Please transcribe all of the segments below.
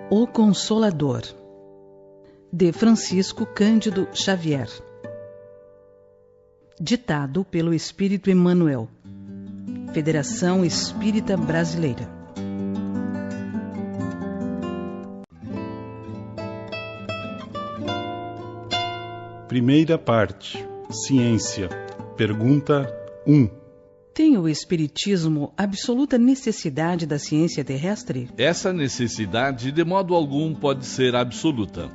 O Consolador, de Francisco Cândido Xavier. Ditado pelo Espírito Emmanuel, Federação Espírita Brasileira. Primeira parte. Ciência. Pergunta 1. Tem o Espiritismo absoluta necessidade da ciência terrestre? Essa necessidade, de modo algum, pode ser absoluta.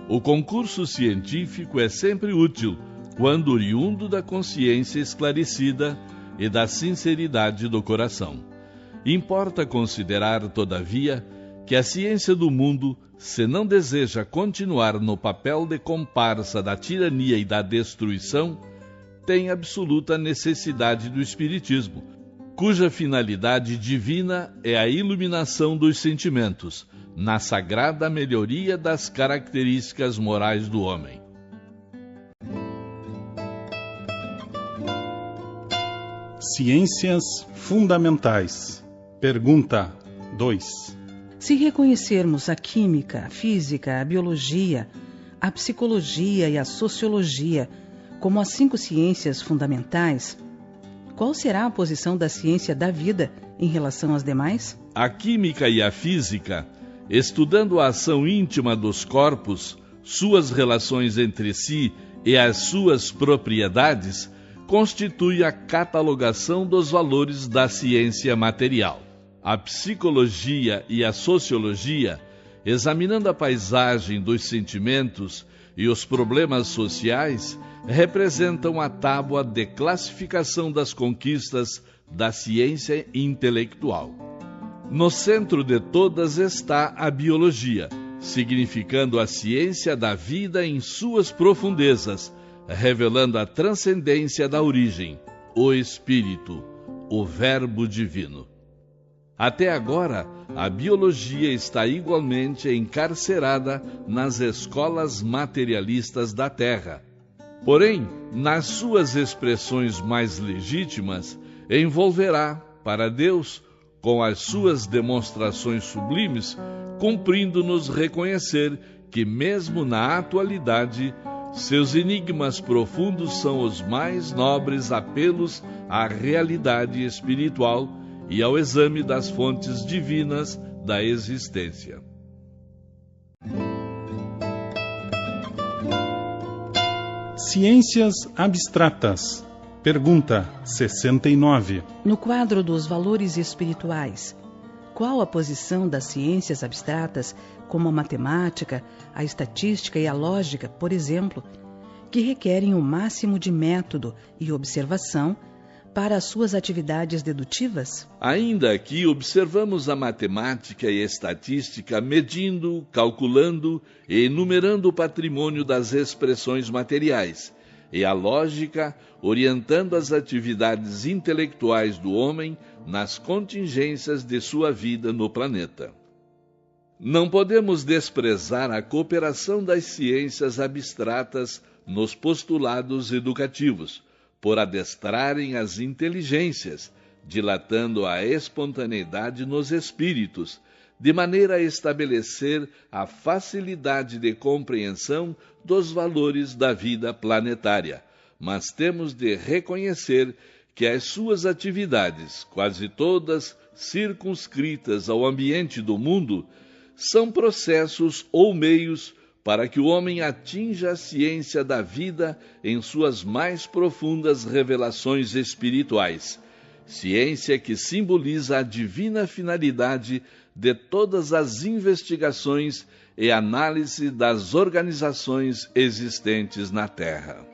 O concurso científico é sempre útil quando oriundo da consciência esclarecida e da sinceridade do coração. Importa considerar, todavia, que a ciência do mundo, se não deseja continuar no papel de comparsa da tirania e da destruição, tem absoluta necessidade do Espiritismo, cuja finalidade divina é a iluminação dos sentimentos, na sagrada melhoria das características morais do homem. Ciências fundamentais. Pergunta 2. Se reconhecermos a química, a física, a biologia, a psicologia e a sociologia como as 5 ciências fundamentais, qual será a posição da ciência da vida em relação às demais? A química e a física, estudando a ação íntima dos corpos, suas relações entre si e as suas propriedades, constitui a catalogação dos valores da ciência material. A psicologia e a sociologia, examinando a paisagem dos sentimentos e os problemas sociais, representam a tábua de classificação das conquistas da ciência intelectual. No centro de todas está a biologia, significando a ciência da vida em suas profundezas, revelando a transcendência da origem, o Espírito, o Verbo Divino. Até agora, a biologia está igualmente encarcerada nas escolas materialistas da Terra. Porém, nas suas expressões mais legítimas, envolverá, para Deus, com as suas demonstrações sublimes, cumprindo-nos reconhecer que, mesmo na atualidade, seus enigmas profundos são os mais nobres apelos à realidade espiritual e ao exame das fontes divinas da existência. Ciências abstratas. Pergunta 69. No quadro dos valores espirituais, qual a posição das ciências abstratas, como a matemática, a estatística e a lógica, por exemplo, que requerem o máximo de método e observação para as suas atividades dedutivas? Ainda aqui observamos a matemática e a estatística medindo, calculando e enumerando o patrimônio das expressões materiais, e a lógica orientando as atividades intelectuais do homem nas contingências de sua vida no planeta. Não podemos desprezar a cooperação das ciências abstratas nos postulados educativos, por adestrarem as inteligências, dilatando a espontaneidade nos espíritos, de maneira a estabelecer a facilidade de compreensão dos valores da vida planetária. Mas temos de reconhecer que as suas atividades, quase todas circunscritas ao ambiente do mundo, são processos ou meios para que o homem atinja a ciência da vida em suas mais profundas revelações espirituais, ciência que simboliza a divina finalidade de todas as investigações e análise das organizações existentes na Terra.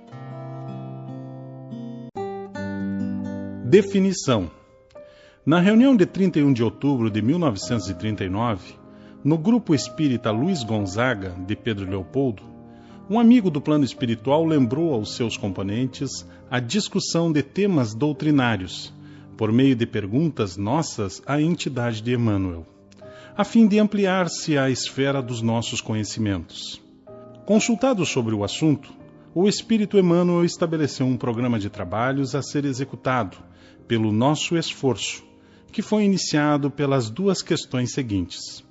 Definição. Na reunião de 31 de outubro de 1939, no Grupo Espírita Luiz Gonzaga, de Pedro Leopoldo, um amigo do plano espiritual lembrou aos seus componentes a discussão de temas doutrinários, por meio de perguntas nossas à entidade de Emmanuel, a fim de ampliar-se a esfera dos nossos conhecimentos. Consultado sobre o assunto, o Espírito Emmanuel estabeleceu um programa de trabalhos a ser executado pelo nosso esforço, que foi iniciado pelas duas questões seguintes.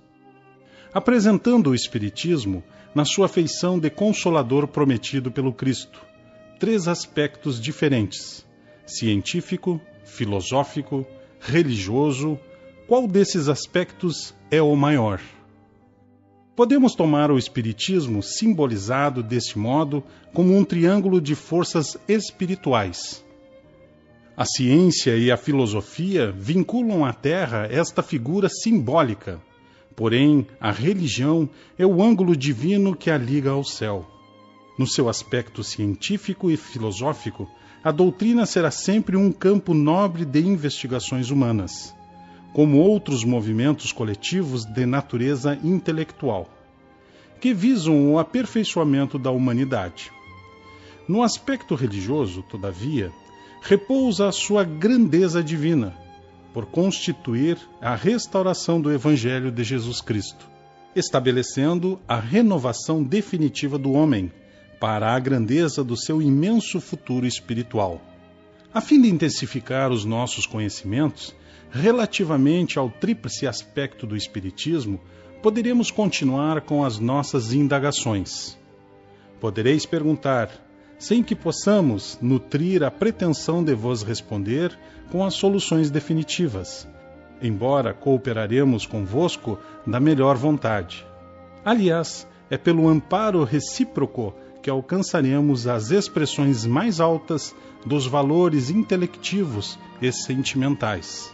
Apresentando o Espiritismo na sua feição de consolador prometido pelo Cristo, 3 aspectos diferentes: científico, filosófico, religioso. Qual desses aspectos é o maior? Podemos tomar o Espiritismo simbolizado deste modo como um triângulo de forças espirituais. A ciência e a filosofia vinculam à Terra esta figura simbólica, porém a religião é o ângulo divino que a liga ao céu. No seu aspecto científico e filosófico, a doutrina será sempre um campo nobre de investigações humanas, como outros movimentos coletivos de natureza intelectual, que visam o aperfeiçoamento da humanidade. No aspecto religioso, todavia, repousa a sua grandeza divina, por constituir a restauração do Evangelho de Jesus Cristo, estabelecendo a renovação definitiva do homem para a grandeza do seu imenso futuro espiritual. A fim de intensificar os nossos conhecimentos, relativamente ao tríplice aspecto do Espiritismo, poderemos continuar com as nossas indagações. Podereis perguntar, sem que possamos nutrir a pretensão de vos responder com as soluções definitivas, embora cooperaremos convosco da melhor vontade. Aliás, é pelo amparo recíproco que alcançaremos as expressões mais altas dos valores intelectivos e sentimentais.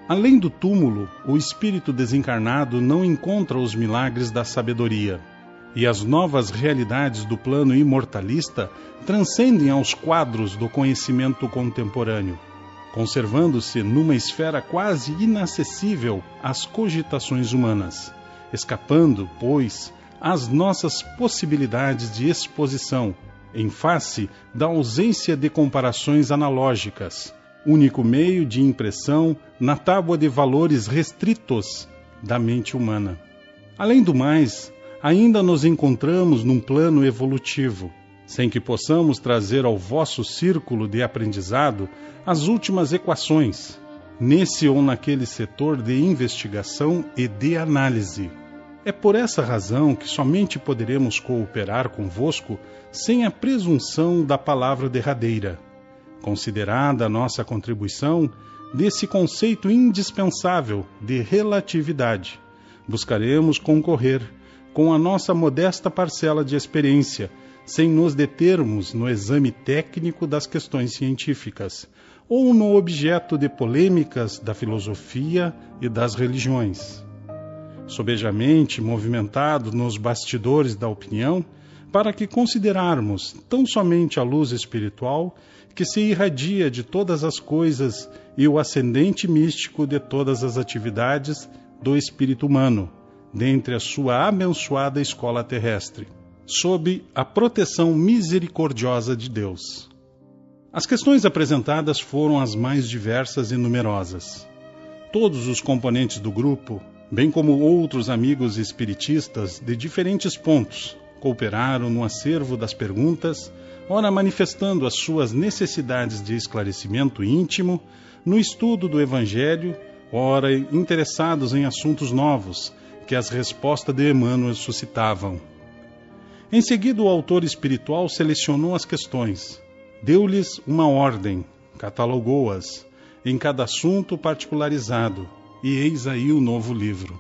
Além do túmulo, o espírito desencarnado não encontra os milagres da sabedoria, e as novas realidades do plano imortalista transcendem aos quadros do conhecimento contemporâneo, conservando-se numa esfera quase inacessível às cogitações humanas, escapando, pois, às nossas possibilidades de exposição, em face da ausência de comparações analógicas, único meio de impressão na tábua de valores restritos da mente humana. Além do mais, ainda nos encontramos num plano evolutivo, sem que possamos trazer ao vosso círculo de aprendizado as últimas equações, nesse ou naquele setor de investigação e de análise. É por essa razão que somente poderemos cooperar convosco sem a presunção da palavra derradeira, considerada a nossa contribuição desse conceito indispensável de relatividade. Buscaremos concorrer com a nossa modesta parcela de experiência, sem nos determos no exame técnico das questões científicas, ou no objeto de polêmicas da filosofia e das religiões. Sobejamente movimentado nos bastidores da opinião, para que considerarmos tão somente a luz espiritual que se irradia de todas as coisas e o ascendente místico de todas as atividades do espírito humano, dentre a sua abençoada escola terrestre, sob a proteção misericordiosa de Deus. As questões apresentadas foram as mais diversas e numerosas. Todos os componentes do grupo, bem como outros amigos espiritistas de diferentes pontos, cooperaram no acervo das perguntas, ora manifestando as suas necessidades de esclarecimento íntimo no estudo do Evangelho, ora interessados em assuntos novos que as respostas de Emmanuel suscitavam. Em seguida, o autor espiritual selecionou as questões, deu-lhes uma ordem, catalogou-as, em cada assunto particularizado, e eis aí o novo livro.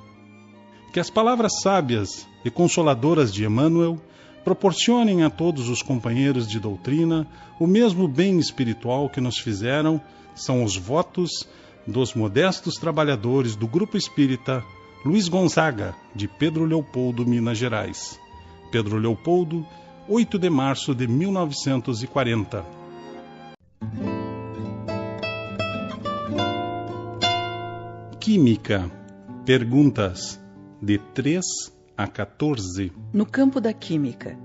Que as palavras sábias e consoladoras de Emmanuel proporcionem a todos os companheiros de doutrina o mesmo bem espiritual que nos fizeram, são os votos dos modestos trabalhadores do Grupo Espírita Luiz Gonzaga, de Pedro Leopoldo, Minas Gerais. Pedro Leopoldo, 8 de março de 1940. Química. Perguntas de 3 a 14. No campo da química,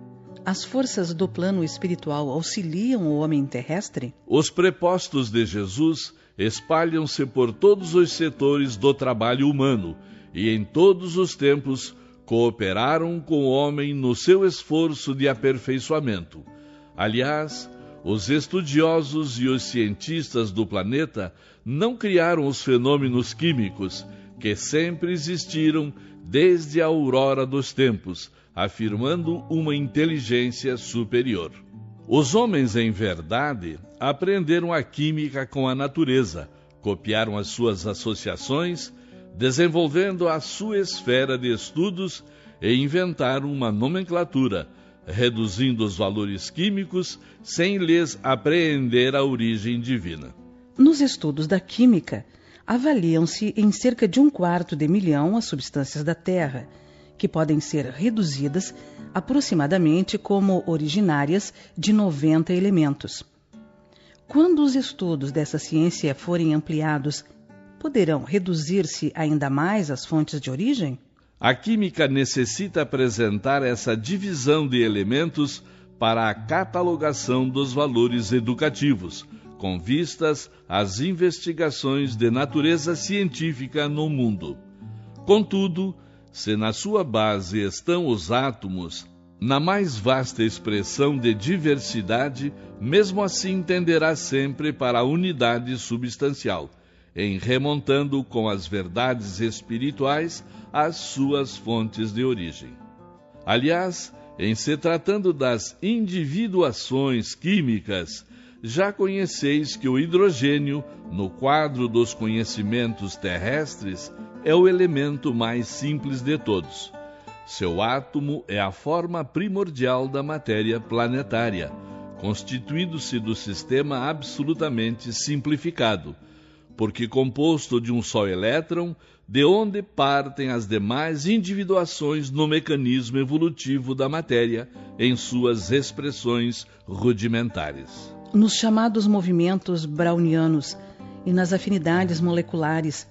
as forças do plano espiritual auxiliam o homem terrestre? Os prepostos de Jesus espalham-se por todos os setores do trabalho humano e em todos os tempos cooperaram com o homem no seu esforço de aperfeiçoamento. Aliás, os estudiosos e os cientistas do planeta não criaram os fenômenos químicos que sempre existiram desde a aurora dos tempos, afirmando uma inteligência superior. Os homens, em verdade, aprenderam a química com a natureza, copiaram as suas associações, desenvolvendo a sua esfera de estudos e inventaram uma nomenclatura, reduzindo os valores químicos sem lhes apreender a origem divina. Nos estudos da química, avaliam-se em cerca de 1/4 de milhão as substâncias da Terra, que podem ser reduzidas aproximadamente como originárias de 90 elementos. Quando os estudos dessa ciência forem ampliados, poderão reduzir-se ainda mais as fontes de origem? A química necessita apresentar essa divisão de elementos para a catalogação dos valores educativos, com vistas às investigações de natureza científica no mundo. Contudo, se na sua base estão os átomos, na mais vasta expressão de diversidade, mesmo assim tenderá sempre para a unidade substancial, em remontando com as verdades espirituais às suas fontes de origem. Aliás, em se tratando das individuações químicas, já conheceis que o hidrogênio, no quadro dos conhecimentos terrestres, é o elemento mais simples de todos. Seu átomo é a forma primordial da matéria planetária, constituindo-se do sistema absolutamente simplificado, porque composto de um só elétron, de onde partem as demais individuações no mecanismo evolutivo da matéria em suas expressões rudimentares. Nos chamados movimentos brownianos e nas afinidades moleculares,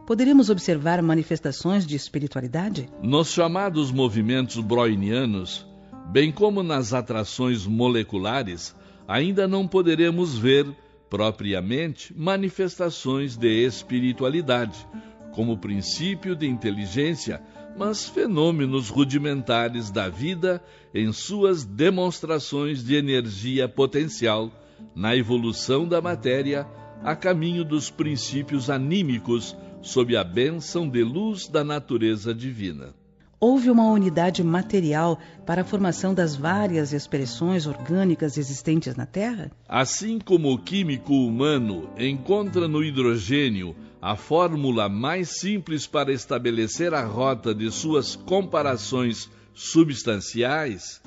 poderíamos observar manifestações de espiritualidade? Nos chamados movimentos brownianos, bem como nas atrações moleculares, ainda não poderemos ver, propriamente, manifestações de espiritualidade, como princípio de inteligência, mas fenômenos rudimentares da vida em suas demonstrações de energia potencial, na evolução da matéria, a caminho dos princípios anímicos, sob a bênção de luz da natureza divina. Houve uma unidade material para a formação das várias expressões orgânicas existentes na Terra? Assim como o químico humano encontra no hidrogênio a fórmula mais simples para estabelecer a rota de suas comparações substanciais,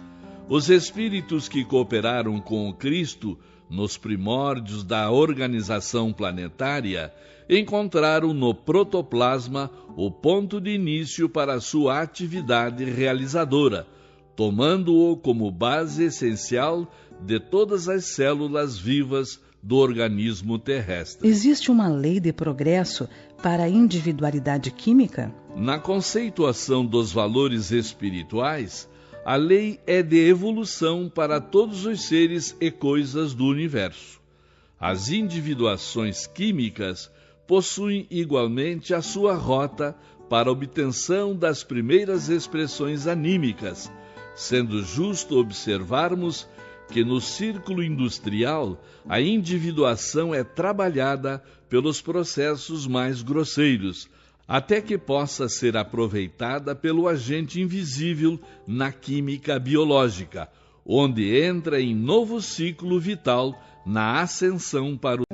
os espíritos que cooperaram com o Cristo nos primórdios da organização planetária encontraram no protoplasma o ponto de início para a sua atividade realizadora, tomando-o como base essencial de todas as células vivas do organismo terrestre. Existe uma lei de progresso para a individualidade química? Na conceituação dos valores espirituais, a lei é de evolução para todos os seres e coisas do universo. As individuações químicas possuem igualmente a sua rota para a obtenção das primeiras expressões anímicas, sendo justo observarmos que no círculo industrial a individuação é trabalhada pelos processos mais grosseiros, até que possa ser aproveitada pelo agente invisível na química biológica, onde entra em novo ciclo vital na ascensão para o...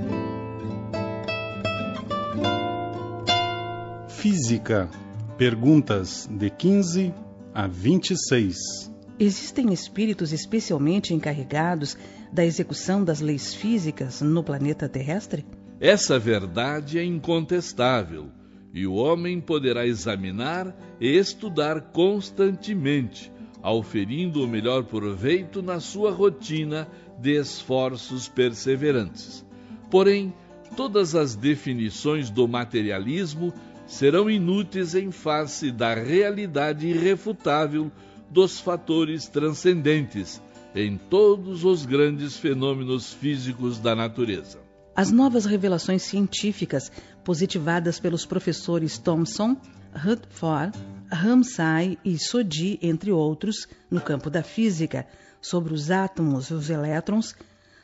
Física. Perguntas de 15 a 26. Existem espíritos especialmente encarregados da execução das leis físicas no planeta terrestre? Essa verdade é incontestável, e o homem poderá examinar e estudar constantemente, auferindo o melhor proveito na sua rotina de esforços perseverantes. Porém, todas as definições do materialismo serão inúteis em face da realidade irrefutável dos fatores transcendentes em todos os grandes fenômenos físicos da natureza. As novas revelações científicas positivadas pelos professores Thomson, Rutherford, Ramsay e Soddy, entre outros, no campo da física, sobre os átomos e os elétrons,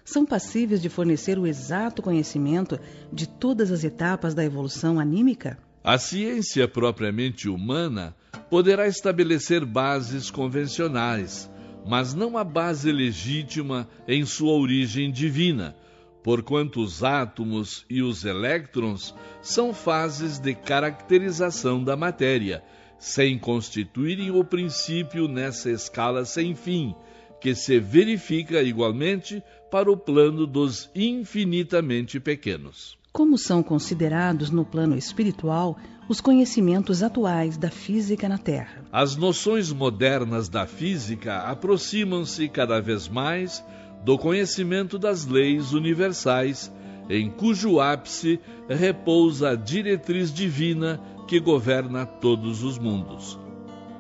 são passíveis de fornecer o exato conhecimento de todas as etapas da evolução anímica? A ciência propriamente humana poderá estabelecer bases convencionais, mas não a base legítima em sua origem divina, porquanto os átomos e os elétrons são fases de caracterização da matéria, sem constituírem o princípio nessa escala sem fim, que se verifica igualmente para o plano dos infinitamente pequenos. Como são considerados no plano espiritual os conhecimentos atuais da física na Terra? As noções modernas da física aproximam-se cada vez mais do conhecimento das leis universais, em cujo ápice repousa a diretriz divina que governa todos os mundos.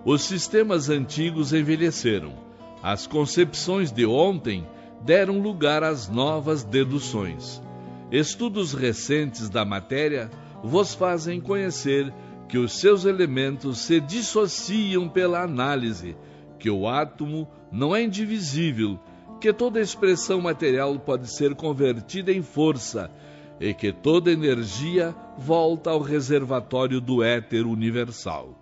Os sistemas antigos envelheceram. As concepções de ontem deram lugar às novas deduções. Estudos recentes da matéria vos fazem conhecer que os seus elementos se dissociam pela análise, que o átomo não é indivisível, que toda expressão material pode ser convertida em força e que toda energia volta ao reservatório do éter universal.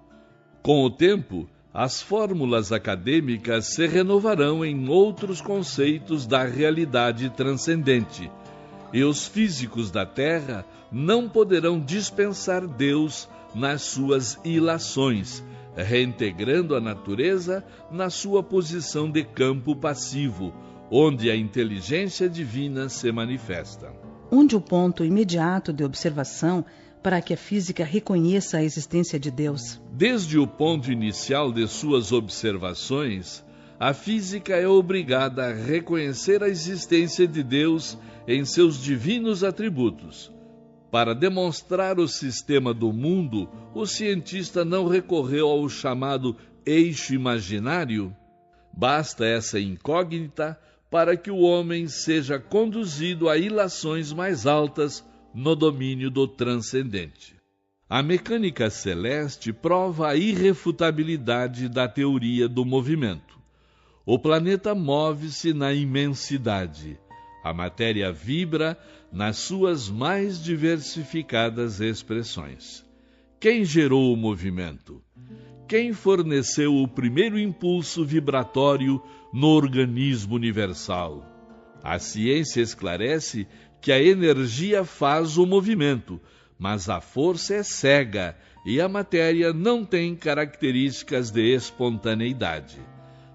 Com o tempo, as fórmulas acadêmicas se renovarão em outros conceitos da realidade transcendente, e os físicos da Terra não poderão dispensar Deus nas suas ilações, reintegrando a natureza na sua posição de campo passivo, onde a inteligência divina se manifesta. Onde o ponto imediato de observação para que a física reconheça a existência de Deus? Desde o ponto inicial de suas observações, a física é obrigada a reconhecer a existência de Deus em seus divinos atributos. Para demonstrar o sistema do mundo, o cientista não recorreu ao chamado eixo imaginário. Basta essa incógnita para que o homem seja conduzido a ilações mais altas no domínio do transcendente. A mecânica celeste prova a irrefutabilidade da teoria do movimento. O planeta move-se na imensidade. A matéria vibra nas suas mais diversificadas expressões. Quem gerou o movimento? Quem forneceu o primeiro impulso vibratório no organismo universal? A ciência esclarece que a energia faz o movimento, mas a força é cega e a matéria não tem características de espontaneidade.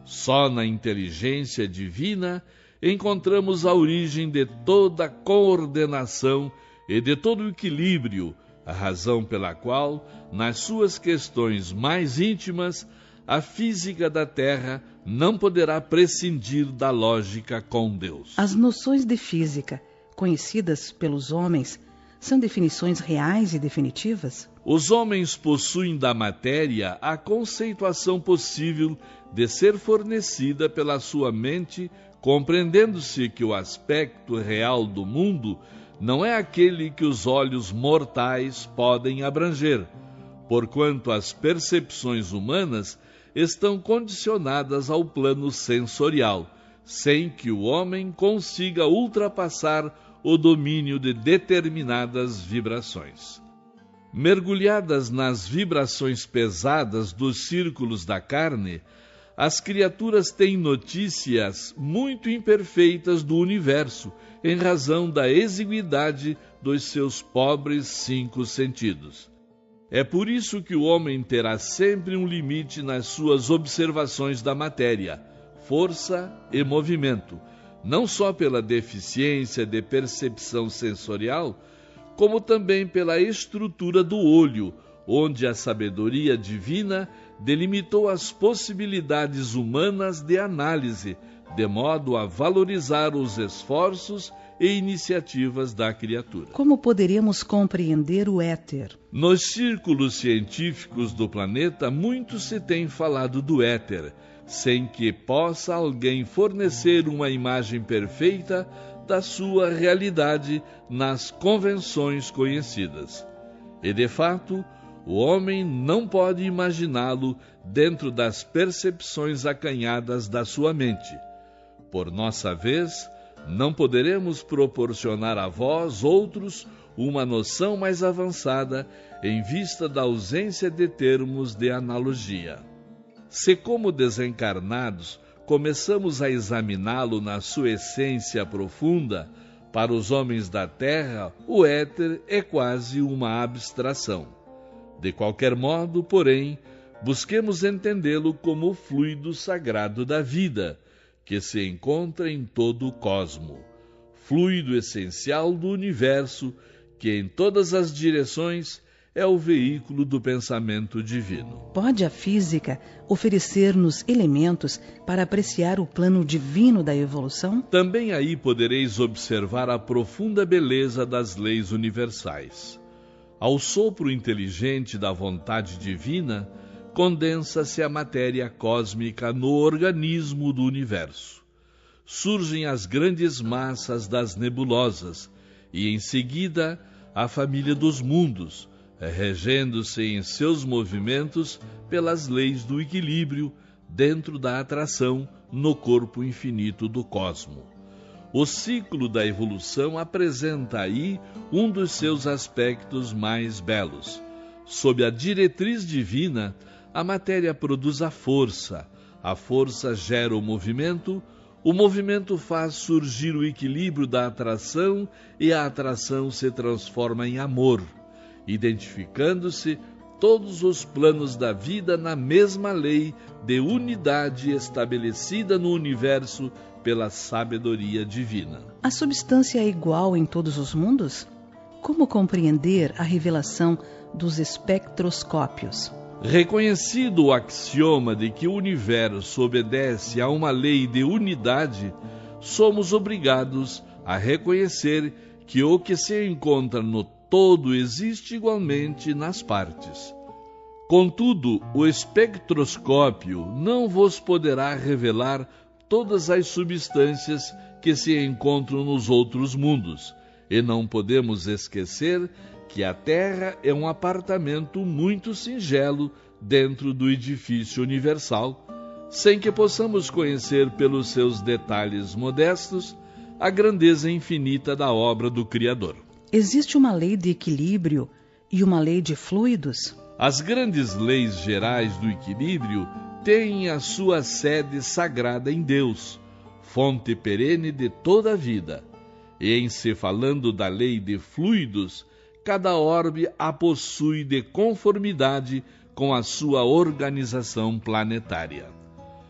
Só na inteligência divina encontramos a origem de toda coordenação e de todo o equilíbrio, a razão pela qual, nas suas questões mais íntimas, a física da Terra não poderá prescindir da lógica com Deus. As noções de física, conhecidas pelos homens, são definições reais e definitivas? Os homens possuem da matéria a conceituação possível de ser fornecida pela sua mente, compreendendo-se que o aspecto real do mundo não é aquele que os olhos mortais podem abranger, porquanto as percepções humanas estão condicionadas ao plano sensorial, sem que o homem consiga ultrapassar o domínio de determinadas vibrações. Mergulhadas nas vibrações pesadas dos círculos da carne, as criaturas têm notícias muito imperfeitas do universo, em razão da exiguidade dos seus pobres 5 sentidos. É por isso que o homem terá sempre um limite nas suas observações da matéria, força e movimento, não só pela deficiência de percepção sensorial, como também pela estrutura do olho, onde a sabedoria divina delimitou as possibilidades humanas de análise, de modo a valorizar os esforços e iniciativas da criatura. Como poderíamos compreender o éter? Nos círculos científicos do planeta, muito se tem falado do éter, sem que possa alguém fornecer uma imagem perfeita da sua realidade nas convenções conhecidas. E, de fato, o homem não pode imaginá-lo dentro das percepções acanhadas da sua mente. Por nossa vez, não poderemos proporcionar a vós, outros, uma noção mais avançada em vista da ausência de termos de analogia. Se, como desencarnados, começamos a examiná-lo na sua essência profunda, para os homens da Terra, o éter é quase uma abstração. De qualquer modo, porém, busquemos entendê-lo como o fluido sagrado da vida, que se encontra em todo o cosmo, fluido essencial do universo, que em todas as direções é o veículo do pensamento divino. Pode a física oferecer-nos elementos para apreciar o plano divino da evolução? Também aí podereis observar a profunda beleza das leis universais. Ao sopro inteligente da vontade divina, condensa-se a matéria cósmica no organismo do universo. Surgem as grandes massas das nebulosas e, em seguida, a família dos mundos, regendo-se em seus movimentos pelas leis do equilíbrio dentro da atração no corpo infinito do cosmo. O ciclo da evolução apresenta aí um dos seus aspectos mais belos. Sob a diretriz divina, a matéria produz a força gera o movimento faz surgir o equilíbrio da atração e a atração se transforma em amor, identificando-se todos os planos da vida na mesma lei de unidade estabelecida no universo pela sabedoria divina. A substância é igual em todos os mundos? Como compreender a revelação dos espectroscópios? Reconhecido o axioma de que o universo obedece a uma lei de unidade, somos obrigados a reconhecer que o que se encontra no todo existe igualmente nas partes. Contudo, o espectroscópio não vos poderá revelar todas as substâncias que se encontram nos outros mundos, e não podemos esquecer que a Terra é um apartamento muito singelo dentro do edifício universal, sem que possamos conhecer pelos seus detalhes modestos a grandeza infinita da obra do Criador. Existe uma lei de equilíbrio e uma lei de fluidos? As grandes leis gerais do equilíbrio têm a sua sede sagrada em Deus, fonte perene de toda a vida. E em se falando da lei de fluidos, cada orbe a possui de conformidade com a sua organização planetária.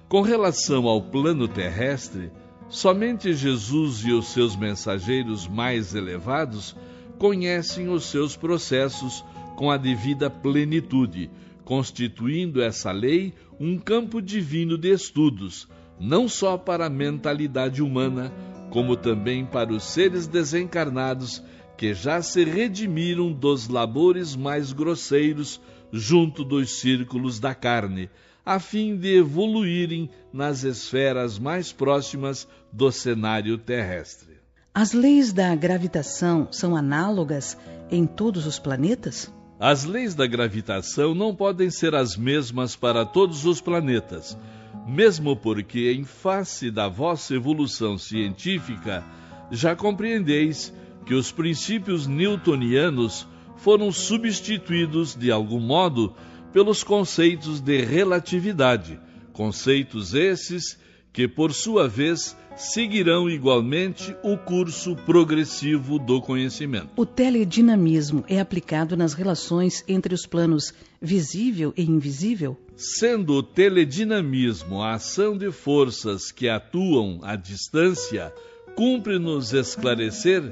Com relação ao plano terrestre, somente Jesus e os seus mensageiros mais elevados conhecem os seus processos com a devida plenitude, constituindo essa lei um campo divino de estudos, não só para a mentalidade humana, como também para os seres desencarnados que já se redimiram dos labores mais grosseiros junto dos círculos da carne, a fim de evoluírem nas esferas mais próximas do cenário terrestre. As leis da gravitação são análogas em todos os planetas? As leis da gravitação não podem ser as mesmas para todos os planetas, mesmo porque, em face da vossa evolução científica, já compreendeis que os princípios newtonianos foram substituídos, de algum modo, pelos conceitos de relatividade, conceitos esses que, por sua vez, seguirão igualmente o curso progressivo do conhecimento. O teledinamismo é aplicado nas relações entre os planos visível e invisível? Sendo o teledinamismo a ação de forças que atuam à distância, cumpre-nos esclarecer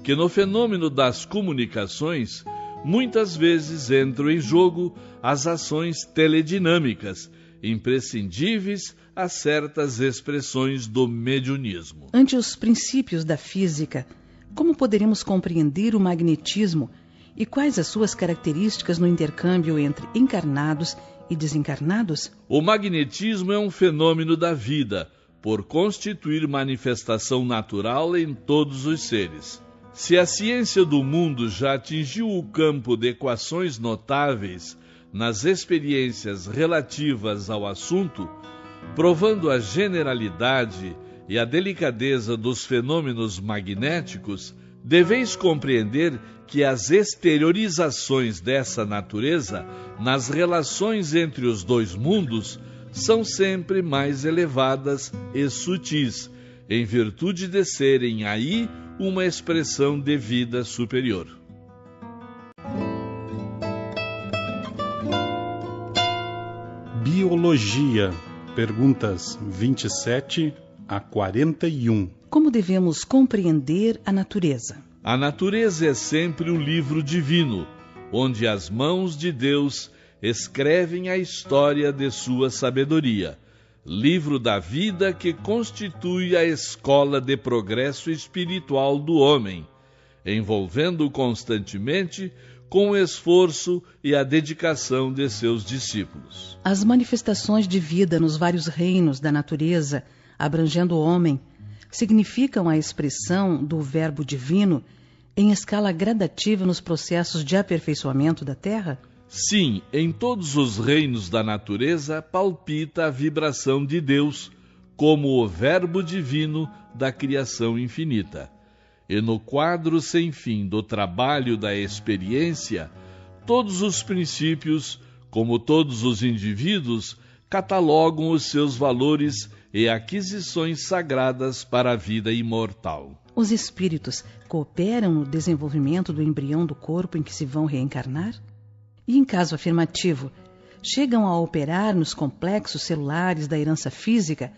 que no fenômeno das comunicações, muitas vezes entram em jogo as ações teledinâmicas, imprescindíveis a certas expressões do mediunismo. Ante os princípios da física, como poderemos compreender o magnetismo e quais as suas características no intercâmbio entre encarnados e desencarnados? O magnetismo é um fenômeno da vida, por constituir manifestação natural em todos os seres. Se a ciência do mundo já atingiu o campo de equações notáveis nas experiências relativas ao assunto, provando a generalidade e a delicadeza dos fenômenos magnéticos, deveis compreender que as exteriorizações dessa natureza nas relações entre os dois mundos são sempre mais elevadas e sutis, em virtude de serem aí uma expressão de vida superior. Biologia. Perguntas 27 a 41. Como devemos compreender a natureza? A natureza é sempre um livro divino, onde as mãos de Deus escrevem a história de sua sabedoria, livro da vida que constitui a escola de progresso espiritual do homem, envolvendo-o constantemente com o esforço e a dedicação de seus discípulos. As manifestações de vida nos vários reinos da natureza, abrangendo o homem, significam a expressão do Verbo divino em escala gradativa nos processos de aperfeiçoamento da Terra? Sim, em todos os reinos da natureza palpita a vibração de Deus como o Verbo divino da criação infinita. E no quadro sem fim do trabalho da experiência, todos os princípios, como todos os indivíduos, catalogam os seus valores e aquisições sagradas para a vida imortal. Os espíritos cooperam no desenvolvimento do embrião do corpo em que se vão reencarnar? E, em caso afirmativo, chegam a operar nos complexos celulares da herança física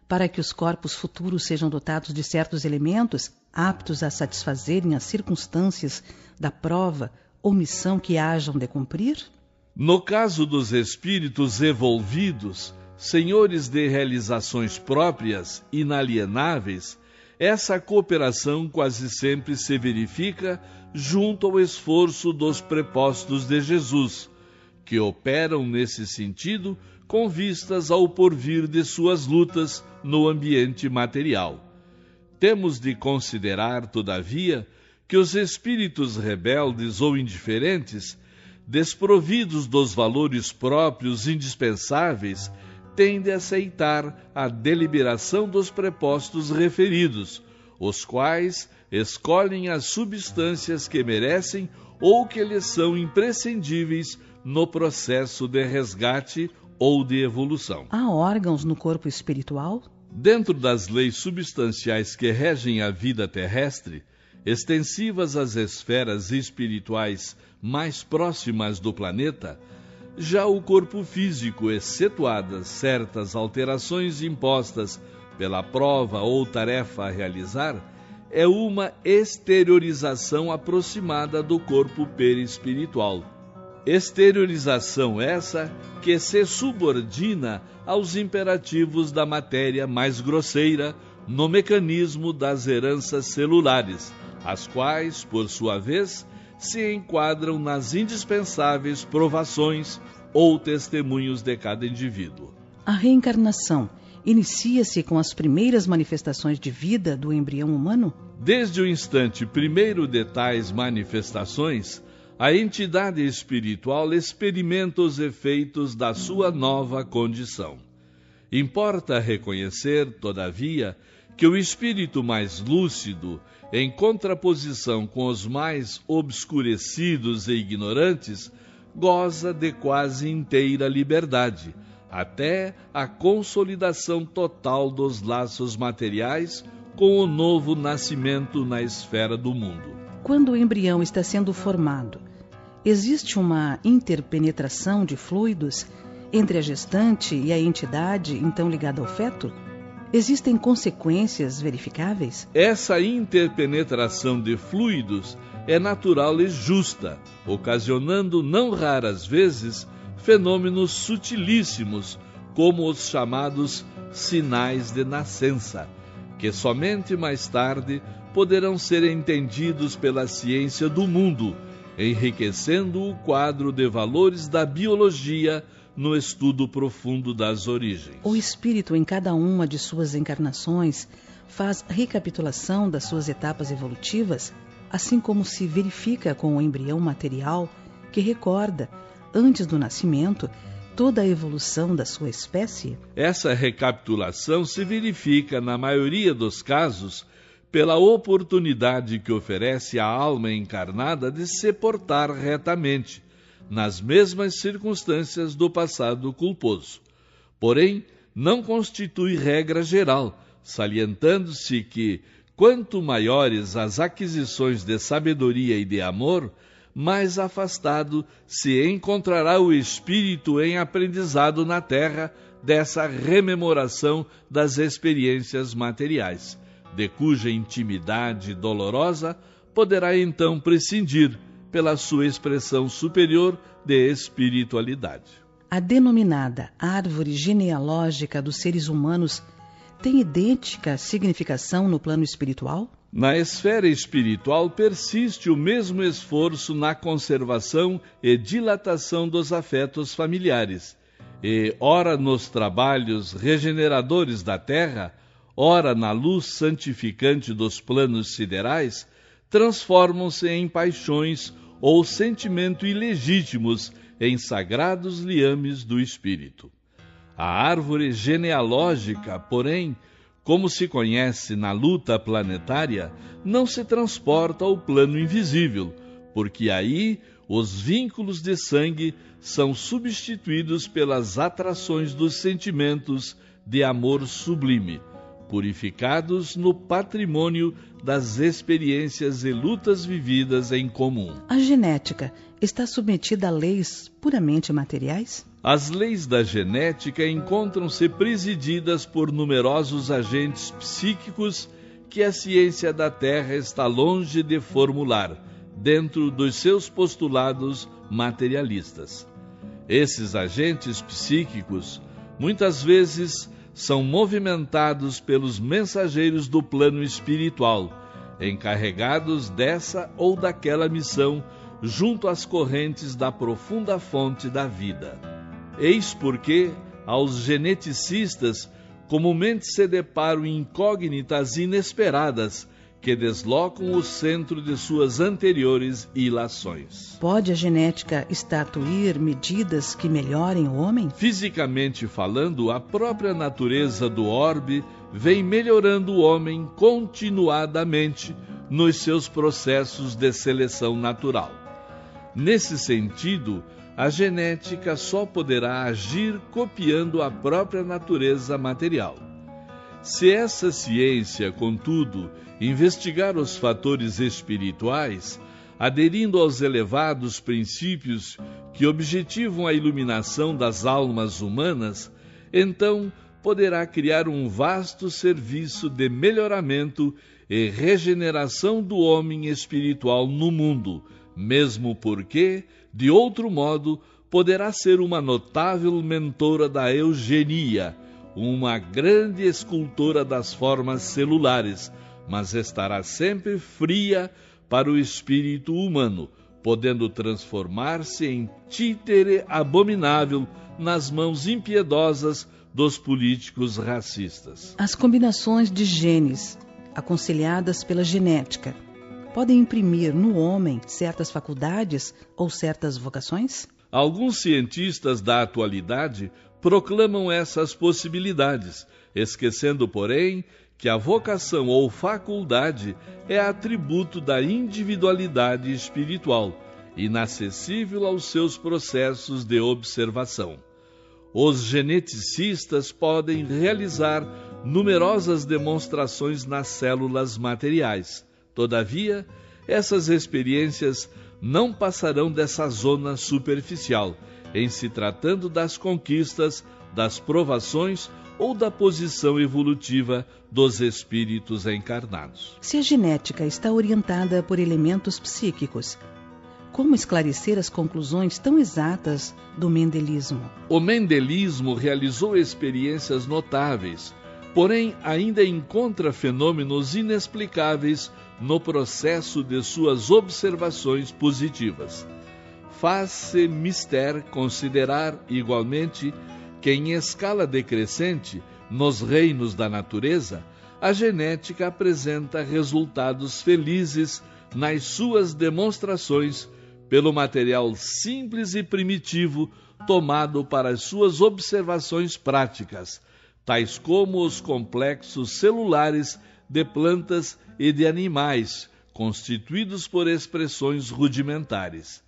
para que os corpos futuros sejam dotados de certos elementos aptos a satisfazerem as circunstâncias da prova ou missão que hajam de cumprir? No caso dos espíritos evolvidos, senhores de realizações próprias, inalienáveis, essa cooperação quase sempre se verifica junto ao esforço dos prepostos de Jesus, que operam nesse sentido com vistas ao porvir de suas lutas no ambiente material. Temos de considerar, todavia, que os espíritos rebeldes ou indiferentes, desprovidos dos valores próprios indispensáveis, têm de aceitar a deliberação dos prepostos referidos, os quais escolhem as substâncias que merecem ou que lhes são imprescindíveis no processo de resgate ou de evolução. Há órgãos no corpo espiritual? Dentro das leis substanciais que regem a vida terrestre, extensivas às esferas espirituais mais próximas do planeta, já o corpo físico, excetuadas certas alterações impostas pela prova ou tarefa a realizar, é uma exteriorização aproximada do corpo perispiritual. Exteriorização essa que se subordina aos imperativos da matéria mais grosseira no mecanismo das heranças celulares, as quais, por sua vez, se enquadram nas indispensáveis provações ou testemunhos de cada indivíduo. A reencarnação inicia-se com as primeiras manifestações de vida do embrião humano? Desde o instante primeiro de tais manifestações, a entidade espiritual experimenta os efeitos da sua nova condição. Importa reconhecer, todavia, que o espírito mais lúcido, em contraposição com os mais obscurecidos e ignorantes, goza de quase inteira liberdade, até a consolidação total dos laços materiais com o novo nascimento na esfera do mundo. Quando o embrião está sendo formado, existe uma interpenetração de fluidos entre a gestante e a entidade então ligada ao feto? Existem consequências verificáveis? Essa interpenetração de fluidos é natural e justa, ocasionando não raras vezes fenômenos sutilíssimos, como os chamados sinais de nascença, que somente mais tarde poderão ser entendidos pela ciência do mundo, enriquecendo o quadro de valores da biologia no estudo profundo das origens. O espírito, em cada uma de suas encarnações, faz recapitulação das suas etapas evolutivas, assim como se verifica com o embrião material, que recorda, antes do nascimento, toda a evolução da sua espécie? Essa recapitulação se verifica, na maioria dos casos, pela oportunidade que oferece à alma encarnada de se portar retamente, nas mesmas circunstâncias do passado culposo. Porém, não constitui regra geral, salientando-se que, quanto maiores as aquisições de sabedoria e de amor, mais afastado se encontrará o espírito em aprendizado na terra dessa rememoração das experiências materiais, de cuja intimidade dolorosa poderá então prescindir pela sua expressão superior de espiritualidade. A denominada árvore genealógica dos seres humanos tem idêntica significação no plano espiritual? Na esfera espiritual persiste o mesmo esforço na conservação e dilatação dos afetos familiares, e ora nos trabalhos regeneradores da terra, ora na luz santificante dos planos siderais, transformam-se em paixões ou sentimento ilegítimos em sagrados liames do espírito. A árvore genealógica, porém, como se conhece na luta planetária, não se transporta ao plano invisível, porque aí os vínculos de sangue são substituídos pelas atrações dos sentimentos de amor sublime, purificados no patrimônio das experiências e lutas vividas em comum. A genética está submetida a leis puramente materiais? As leis da genética encontram-se presididas por numerosos agentes psíquicos que a ciência da Terra está longe de formular, dentro dos seus postulados materialistas. Esses agentes psíquicos, muitas vezes, são movimentados pelos mensageiros do plano espiritual, encarregados dessa ou daquela missão junto às correntes da profunda fonte da vida. Eis porque, aos geneticistas, comumente se deparam incógnitas inesperadas que deslocam o centro de suas anteriores ilações. Pode a genética estatuir medidas que melhorem o homem? Fisicamente falando, a própria natureza do orbe vem melhorando o homem continuadamente nos seus processos de seleção natural. Nesse sentido, a genética só poderá agir copiando a própria natureza material. Se essa ciência, contudo, investigar os fatores espirituais, aderindo aos elevados princípios que objetivam a iluminação das almas humanas, então poderá criar um vasto serviço de melhoramento e regeneração do homem espiritual no mundo, mesmo porque, de outro modo, poderá ser uma notável mentora da eugenia, uma grande escultora das formas celulares, mas estará sempre fria para o espírito humano, podendo transformar-se em títere abominável nas mãos impiedosas dos políticos racistas. As combinações de genes, aconselhadas pela genética, podem imprimir no homem certas faculdades ou certas vocações? Alguns cientistas da atualidade proclamam essas possibilidades, esquecendo, porém, que a vocação ou faculdade é atributo da individualidade espiritual, inacessível aos seus processos de observação. Os geneticistas podem realizar numerosas demonstrações nas células materiais. Todavia, essas experiências não passarão dessa zona superficial, em se tratando das conquistas, das provações ou da posição evolutiva dos espíritos encarnados. Se a genética está orientada por elementos psíquicos, como esclarecer as conclusões tão exatas do mendelismo? O mendelismo realizou experiências notáveis, porém ainda encontra fenômenos inexplicáveis no processo de suas observações positivas. Faz-se mister considerar, igualmente, que em escala decrescente, nos reinos da natureza, a genética apresenta resultados felizes nas suas demonstrações pelo material simples e primitivo tomado para as suas observações práticas, tais como os complexos celulares de plantas e de animais, constituídos por expressões rudimentares.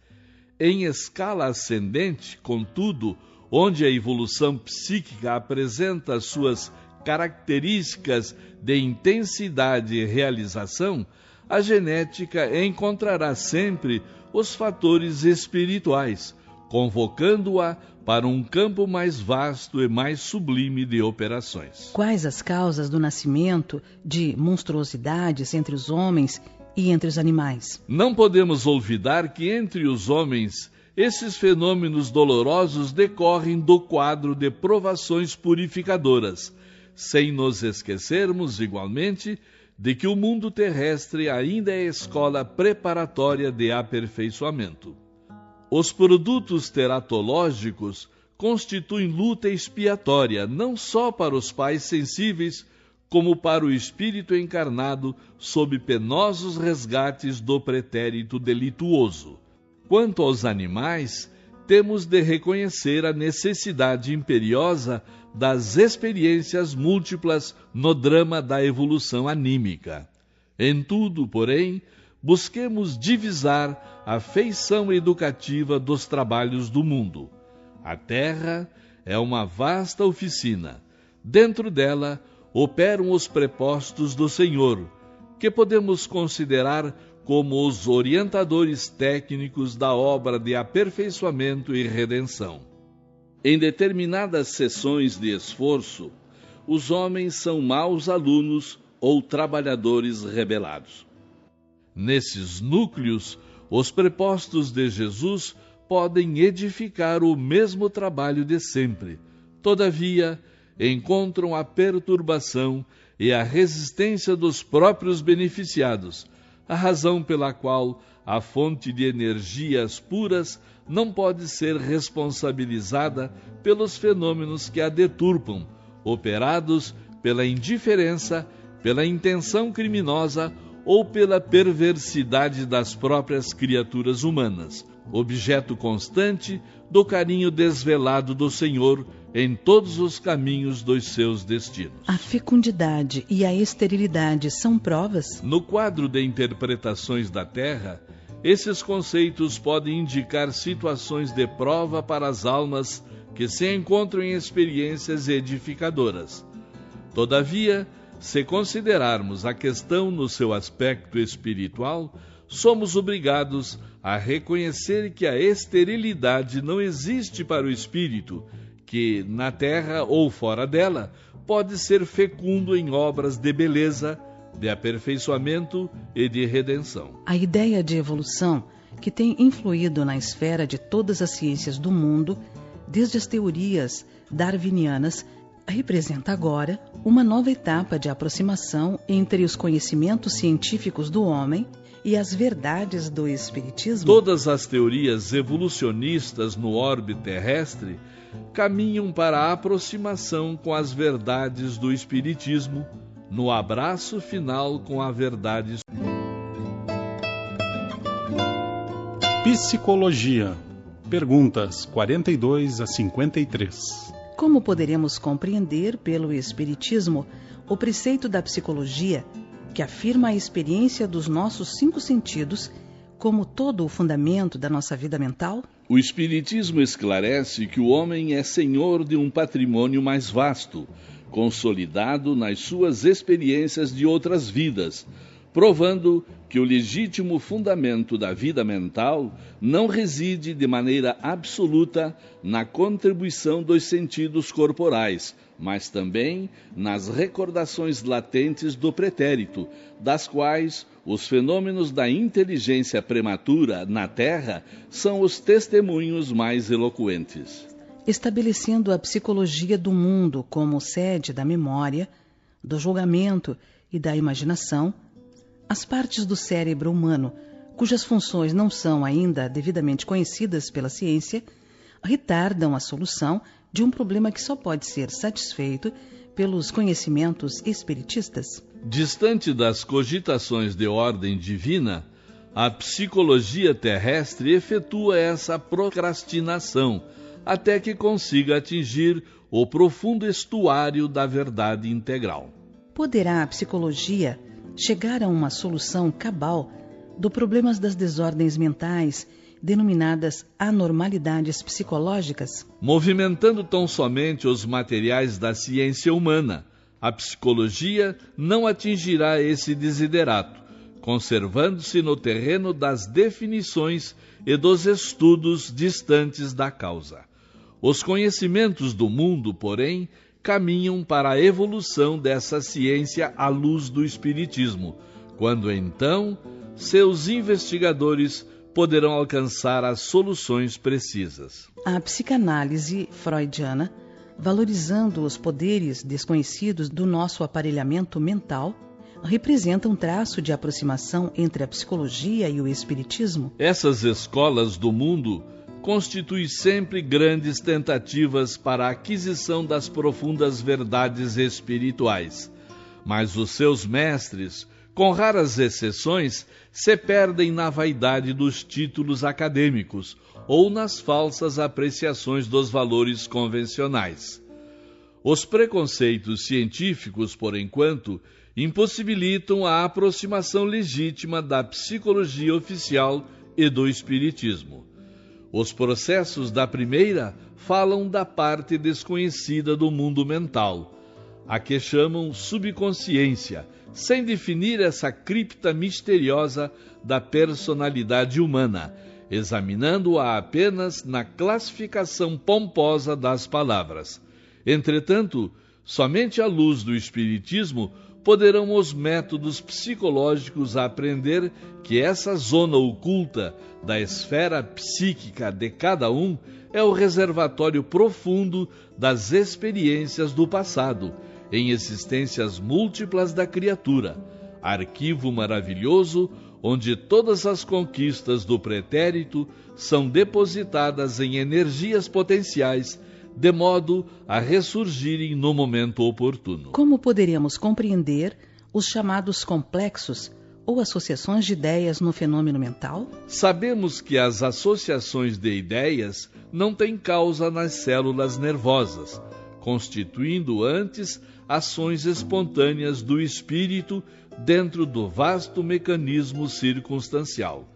Em escala ascendente, contudo, onde a evolução psíquica apresenta suas características de intensidade e realização, a genética encontrará sempre os fatores espirituais, convocando-a para um campo mais vasto e mais sublime de operações. Quais as causas do nascimento de monstruosidades entre os homens e entre os animais? Não podemos olvidar que entre os homens esses fenômenos dolorosos decorrem do quadro de provações purificadoras, sem nos esquecermos, igualmente, de que o mundo terrestre ainda é escola preparatória de aperfeiçoamento. Os produtos teratológicos constituem luta expiatória não só para os pais sensíveis, como para o espírito encarnado sob penosos resgates do pretérito delituoso. Quanto aos animais, temos de reconhecer a necessidade imperiosa das experiências múltiplas no drama da evolução anímica. Em tudo, porém, busquemos divisar a feição educativa dos trabalhos do mundo. A Terra é uma vasta oficina. Dentro dela operam os prepostos do Senhor, que podemos considerar como os orientadores técnicos da obra de aperfeiçoamento e redenção. Em determinadas sessões de esforço, os homens são maus alunos ou trabalhadores rebelados. Nesses núcleos, os prepostos de Jesus podem edificar o mesmo trabalho de sempre. Todavia, encontram a perturbação e a resistência dos próprios beneficiados, a razão pela qual a fonte de energias puras não pode ser responsabilizada pelos fenômenos que a deturpam, operados pela indiferença, pela intenção criminosa ou pela perversidade das próprias criaturas humanas, objeto constante do carinho desvelado do Senhor em todos os caminhos dos seus destinos. A fecundidade e a esterilidade são provas? No quadro de interpretações da Terra, esses conceitos podem indicar situações de prova para as almas que se encontram em experiências edificadoras. Todavia, se considerarmos a questão no seu aspecto espiritual, somos obrigados a reconhecer que a esterilidade não existe para o espírito, que, na terra ou fora dela, pode ser fecundo em obras de beleza, de aperfeiçoamento e de redenção. A ideia de evolução, que tem influído na esfera de todas as ciências do mundo, desde as teorias darwinianas, representa agora uma nova etapa de aproximação entre os conhecimentos científicos do homem e as verdades do Espiritismo. Todas as teorias evolucionistas no orbe terrestre caminham para a aproximação com as verdades do Espiritismo, no abraço final com a verdade. Psicologia. Perguntas 42 a 53. Como poderemos compreender pelo Espiritismo o preceito da psicologia que afirma a experiência dos nossos 5 sentidos como todo o fundamento da nossa vida mental? O Espiritismo esclarece que o homem é senhor de um patrimônio mais vasto, consolidado nas suas experiências de outras vidas, provando que o legítimo fundamento da vida mental não reside de maneira absoluta na contribuição dos sentidos corporais, mas também nas recordações latentes do pretérito, das quais os fenômenos da inteligência prematura na Terra são os testemunhos mais eloquentes. Estabelecendo a psicologia do mundo como sede da memória, do julgamento e da imaginação, as partes do cérebro humano, cujas funções não são ainda devidamente conhecidas pela ciência, retardam a solução de um problema que só pode ser satisfeito pelos conhecimentos espiritistas. Distante das cogitações de ordem divina, a psicologia terrestre efetua essa procrastinação até que consiga atingir o profundo estuário da verdade integral. Poderá a psicologia chegar a uma solução cabal do problema das desordens mentais, denominadas anormalidades psicológicas? Movimentando tão somente os materiais da ciência humana, a psicologia não atingirá esse desiderato, conservando-se no terreno das definições e dos estudos distantes da causa. Os conhecimentos do mundo, porém, caminham para a evolução dessa ciência à luz do Espiritismo, quando então seus investigadores poderão alcançar as soluções precisas. A psicanálise freudiana, valorizando os poderes desconhecidos do nosso aparelhamento mental, representa um traço de aproximação entre a psicologia e o espiritismo? Essas escolas do mundo constituem sempre grandes tentativas para a aquisição das profundas verdades espirituais, mas os seus mestres, com raras exceções, se perdem na vaidade dos títulos acadêmicos ou nas falsas apreciações dos valores convencionais. Os preconceitos científicos, por enquanto, impossibilitam a aproximação legítima da psicologia oficial e do espiritismo. Os processos da primeira falam da parte desconhecida do mundo mental, a que chamam subconsciência, sem definir essa cripta misteriosa da personalidade humana, examinando-a apenas na classificação pomposa das palavras. Entretanto, somente à luz do Espiritismo poderão os métodos psicológicos aprender que essa zona oculta da esfera psíquica de cada um é o reservatório profundo das experiências do passado, em existências múltiplas da criatura, arquivo maravilhoso onde todas as conquistas do pretérito são depositadas em energias potenciais, de modo a ressurgirem no momento oportuno. Como poderíamos compreender os chamados complexos ou associações de ideias no fenômeno mental? Sabemos que as associações de ideias não têm causa nas células nervosas, constituindo antes ações espontâneas do espírito dentro do vasto mecanismo circunstancial.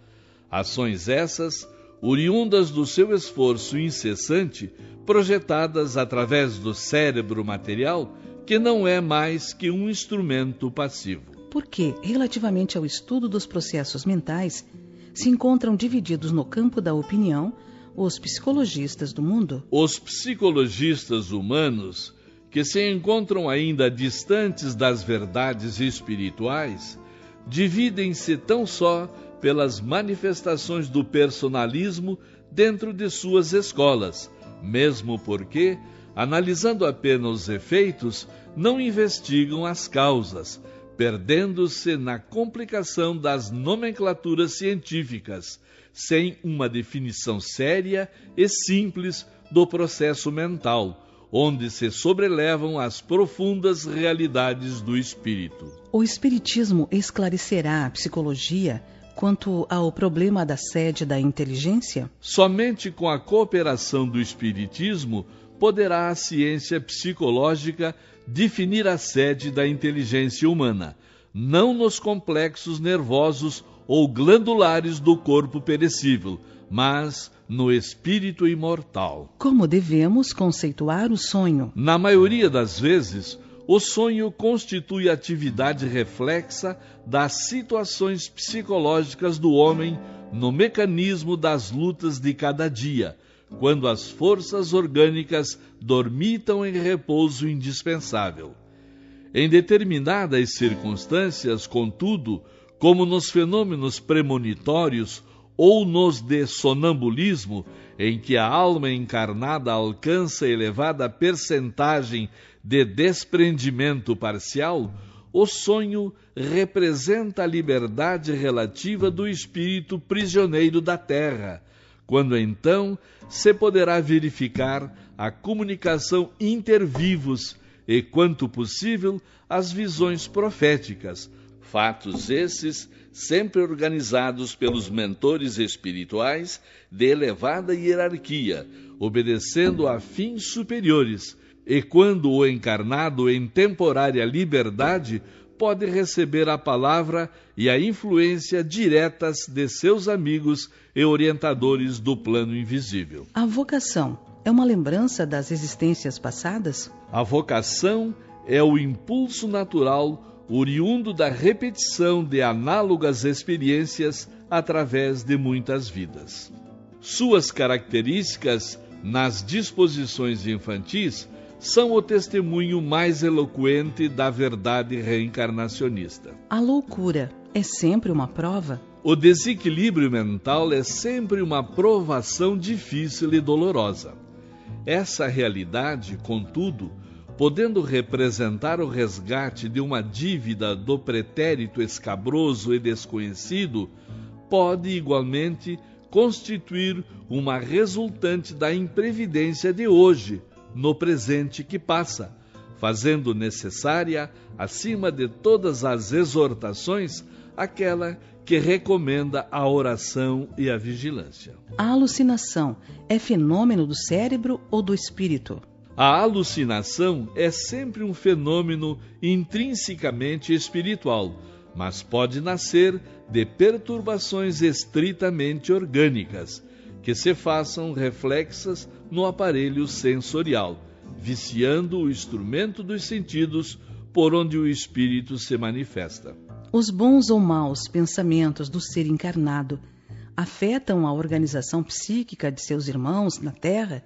Ações essas, oriundas do seu esforço incessante, projetadas através do cérebro material, que não é mais que um instrumento passivo. Porque, relativamente ao estudo dos processos mentais, se encontram divididos no campo da opinião os psicologistas do mundo? Os psicologistas humanos, que se encontram ainda distantes das verdades espirituais, dividem-se tão só pelas manifestações do personalismo dentro de suas escolas, mesmo porque, analisando apenas os efeitos, não investigam as causas, perdendo-se na complicação das nomenclaturas científicas, sem uma definição séria e simples do processo mental, onde se sobrelevam as profundas realidades do espírito. O espiritismo esclarecerá a psicologia quanto ao problema da sede da inteligência? Somente com a cooperação do espiritismo poderá a ciência psicológica definir a sede da inteligência humana, não nos complexos nervosos ou glandulares do corpo perecível, mas no espírito imortal. Como devemos conceituar o sonho? Na maioria das vezes, o sonho constitui atividade reflexa das situações psicológicas do homem no mecanismo das lutas de cada dia, quando as forças orgânicas dormitam em repouso indispensável. Em determinadas circunstâncias, contudo, como nos fenômenos premonitórios ou nos de sonambulismo, em que a alma encarnada alcança elevada percentagem de desprendimento parcial, o sonho representa a liberdade relativa do espírito prisioneiro da terra, quando então se poderá verificar a comunicação intervivos e, quanto possível, as visões proféticas, Fatos esses sempre organizados pelos mentores espirituais de elevada hierarquia, obedecendo a fins superiores, e quando o encarnado em temporária liberdade pode receber a palavra e a influência diretas de seus amigos e orientadores do plano invisível. A vocação é uma lembrança das existências passadas? A vocação é o impulso natural oriundo da repetição de análogas experiências através de muitas vidas. Suas características nas disposições infantis são o testemunho mais eloquente da verdade reencarnacionista. A loucura é sempre uma prova? O desequilíbrio mental é sempre uma provação difícil e dolorosa. Essa realidade, contudo, podendo representar o resgate de uma dívida do pretérito escabroso e desconhecido, pode igualmente constituir uma resultante da imprevidência de hoje, no presente que passa, fazendo necessária, acima de todas as exortações, aquela que recomenda a oração e a vigilância. A alucinação é fenômeno do cérebro ou do espírito? A alucinação é sempre um fenômeno intrinsecamente espiritual, mas pode nascer de perturbações estritamente orgânicas, que se façam reflexas no aparelho sensorial, viciando o instrumento dos sentidos por onde o espírito se manifesta. Os bons ou maus pensamentos do ser encarnado afetam a organização psíquica de seus irmãos na Terra,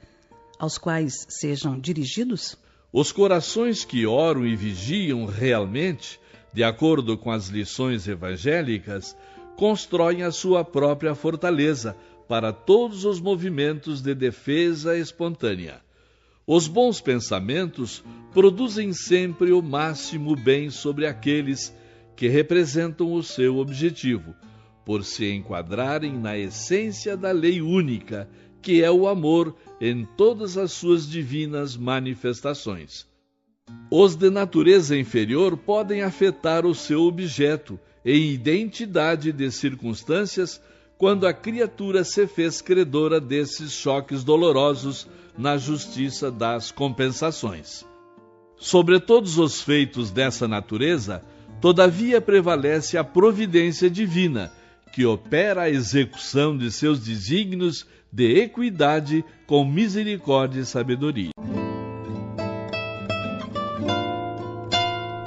aos quais sejam dirigidos? Os corações que oram e vigiam realmente, de acordo com as lições evangélicas, constroem a sua própria fortaleza para todos os movimentos de defesa espontânea. Os bons pensamentos produzem sempre o máximo bem sobre aqueles que representam o seu objetivo, por se enquadrarem na essência da lei única, que é o amor em todas as suas divinas manifestações. Os de natureza inferior podem afetar o seu objeto em identidade de circunstâncias quando a criatura se fez credora desses choques dolorosos na justiça das compensações. Sobre todos os feitos dessa natureza, todavia prevalece a providência divina, que opera a execução de seus desígnios de equidade com misericórdia e sabedoria.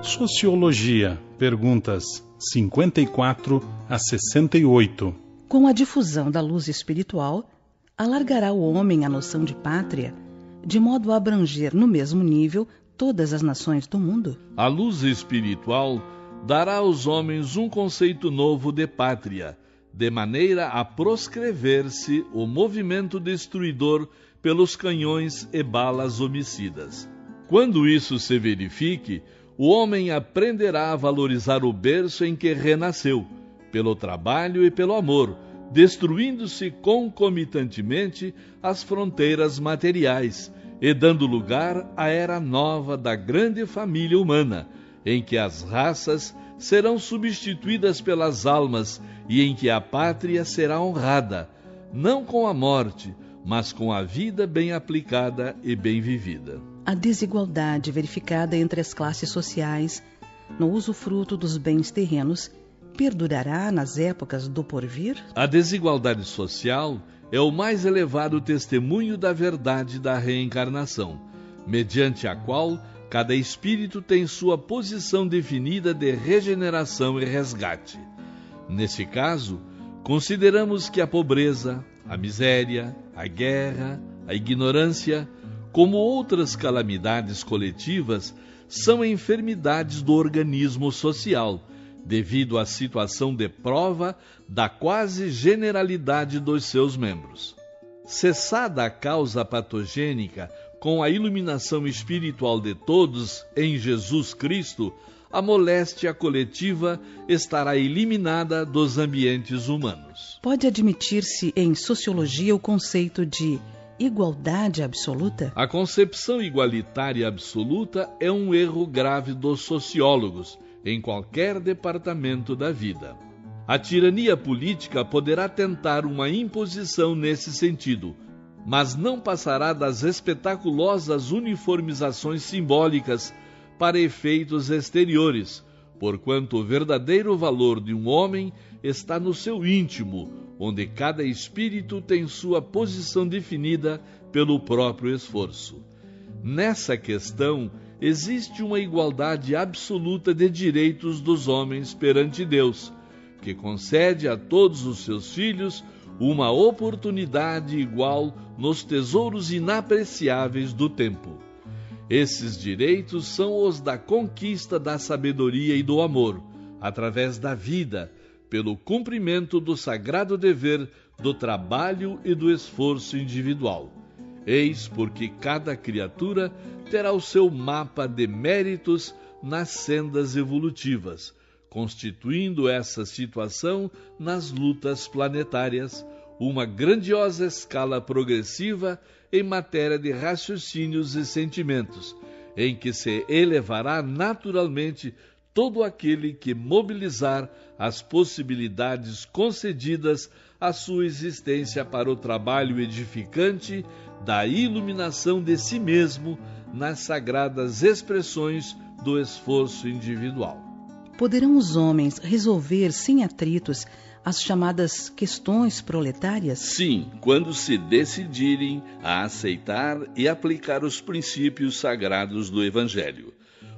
Sociologia, perguntas 54 a 68. Com a difusão da luz espiritual, alargará o homem a noção de pátria, de modo a abranger no mesmo nível todas as nações do mundo? A luz espiritual dará aos homens um conceito novo de pátria, de maneira a proscrever-se o movimento destruidor pelos canhões e balas homicidas. Quando isso se verifique, o homem aprenderá a valorizar o berço em que renasceu, pelo trabalho e pelo amor, destruindo-se concomitantemente as fronteiras materiais e dando lugar à era nova da grande família humana, em que as raças serão substituídas pelas almas e em que a pátria será honrada, não com a morte, mas com a vida bem aplicada e bem vivida. A desigualdade verificada entre as classes sociais no usufruto dos bens terrenos perdurará nas épocas do porvir? A desigualdade social é o mais elevado testemunho da verdade da reencarnação, mediante a qual cada espírito tem sua posição definida de regeneração e resgate. Nesse caso, consideramos que a pobreza, a miséria, a guerra, a ignorância, como outras calamidades coletivas, são enfermidades do organismo social, devido à situação de prova da quase generalidade dos seus membros. Cessada a causa patogênica com a iluminação espiritual de todos em Jesus Cristo, a moléstia coletiva estará eliminada dos ambientes humanos. Pode admitir-se em sociologia o conceito de igualdade absoluta? A concepção igualitária absoluta é um erro grave dos sociólogos, em qualquer departamento da vida. A tirania política poderá tentar uma imposição nesse sentido, mas não passará das espetaculosas uniformizações simbólicas para efeitos exteriores, porquanto o verdadeiro valor de um homem está no seu íntimo, onde cada espírito tem sua posição definida pelo próprio esforço. Nessa questão, existe uma igualdade absoluta de direitos dos homens perante Deus, que concede a todos os seus filhos uma oportunidade igual nos tesouros inapreciáveis do tempo. Esses direitos são os da conquista da sabedoria e do amor, através da vida, pelo cumprimento do sagrado dever do trabalho e do esforço individual. Eis porque cada criatura terá o seu mapa de méritos nas sendas evolutivas, constituindo essa situação nas lutas planetárias, uma grandiosa escala progressiva em matéria de raciocínios e sentimentos, em que se elevará naturalmente todo aquele que mobilizar as possibilidades concedidas à sua existência para o trabalho edificante da iluminação de si mesmo nas sagradas expressões do esforço individual. Poderão os homens resolver sem atritos as chamadas questões proletárias? Sim, quando se decidirem a aceitar e aplicar os princípios sagrados do Evangelho.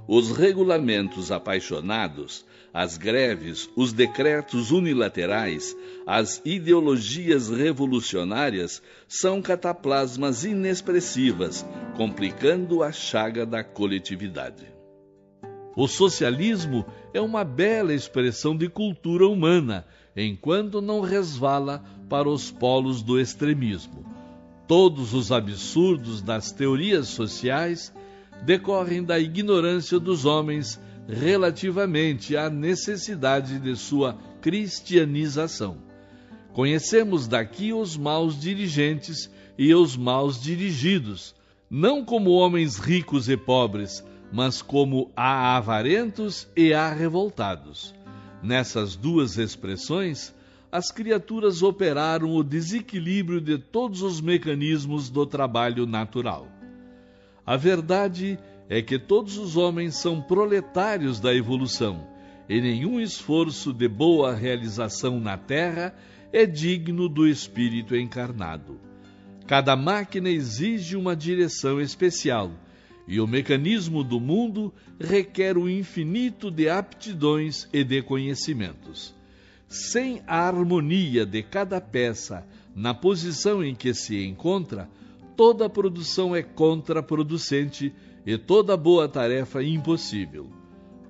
Os regulamentos apaixonados, as greves, os decretos unilaterais, as ideologias revolucionárias são cataplasmas inexpressivas, complicando a chaga da coletividade. O socialismo é uma bela expressão de cultura humana, enquanto não resvala para os polos do extremismo. Todos os absurdos das teorias sociais decorrem da ignorância dos homens relativamente à necessidade de sua cristianização. Conhecemos daqui os maus dirigentes e os maus dirigidos, não como homens ricos e pobres, mas como a avarentos e a revoltados. Nessas duas expressões, as criaturas operaram o desequilíbrio de todos os mecanismos do trabalho natural. A verdade é que todos os homens são proletários da evolução, e nenhum esforço de boa realização na Terra é digno do espírito encarnado. Cada máquina exige uma direção especial, e o mecanismo do mundo requer o infinito de aptidões e de conhecimentos. Sem a harmonia de cada peça na posição em que se encontra, toda produção é contraproducente e toda boa tarefa impossível.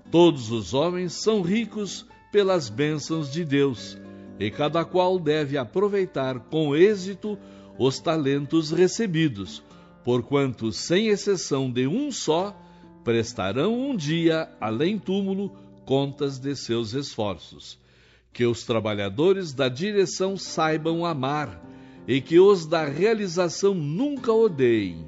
Todos os homens são ricos pelas bênçãos de Deus, e cada qual deve aproveitar com êxito os talentos recebidos, porquanto, sem exceção de um só, prestarão um dia, além túmulo, contas de seus esforços. Que os trabalhadores da direção saibam amar, e que os da realização nunca odeiem.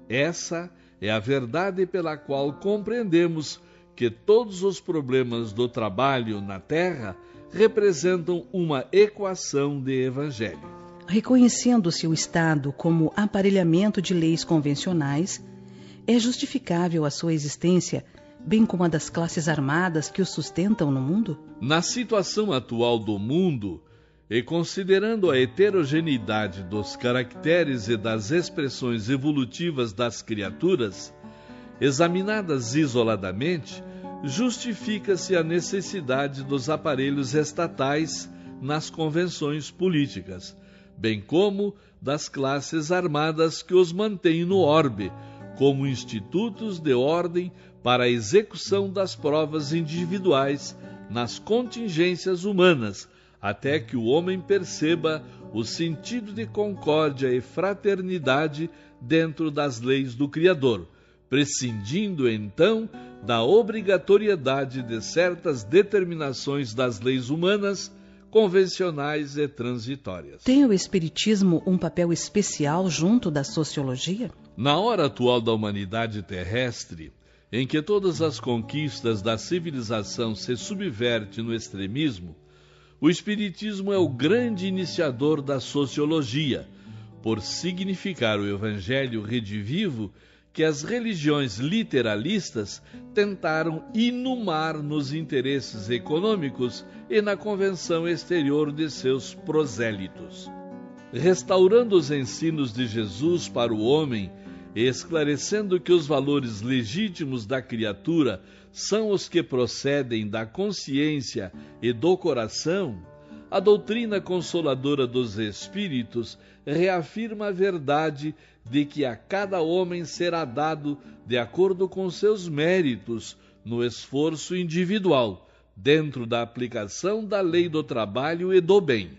Essa é a verdade pela qual compreendemos que todos os problemas do trabalho na Terra representam uma equação de evangelho. Reconhecendo-se o Estado como aparelhamento de leis convencionais, é justificável a sua existência, bem como a das classes armadas que o sustentam no mundo? Na situação atual do mundo, e considerando a heterogeneidade dos caracteres e das expressões evolutivas das criaturas, examinadas isoladamente, justifica-se a necessidade dos aparelhos estatais nas convenções políticas, bem como das classes armadas que os mantêm no orbe, como institutos de ordem para a execução das provas individuais nas contingências humanas, até que o homem perceba o sentido de concórdia e fraternidade dentro das leis do Criador, prescindindo então da obrigatoriedade de certas determinações das leis humanas, convencionais e transitórias. Tem o Espiritismo um papel especial junto da sociologia? Na hora atual da humanidade terrestre, em que todas as conquistas da civilização se subverte no extremismo, o Espiritismo é o grande iniciador da sociologia, por significar o Evangelho redivivo que as religiões literalistas tentaram inumar nos interesses econômicos e na convenção exterior de seus prosélitos. Restaurando os ensinos de Jesus para o homem e esclarecendo que os valores legítimos da criatura são os que procedem da consciência e do coração, a doutrina consoladora dos Espíritos reafirma a verdade de que a cada homem será dado de acordo com seus méritos no esforço individual, dentro da aplicação da lei do trabalho e do bem,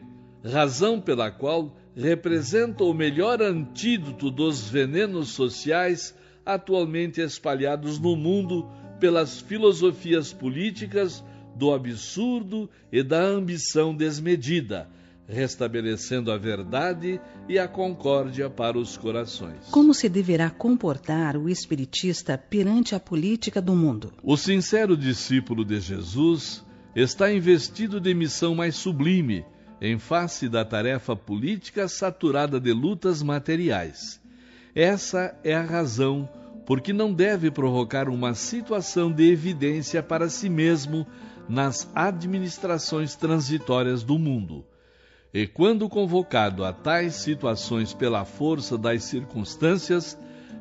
razão pela qual representa o melhor antídoto dos venenos sociais atualmente espalhados no mundo pelas filosofias políticas do absurdo e da ambição desmedida, restabelecendo a verdade e a concórdia para os corações. Como se deverá comportar o espiritista perante a política do mundo? O sincero discípulo de Jesus está investido de missão mais sublime, em face da tarefa política saturada de lutas materiais. Essa é a razão por que não deve provocar uma situação de evidência para si mesmo nas administrações transitórias do mundo. E quando convocado a tais situações pela força das circunstâncias,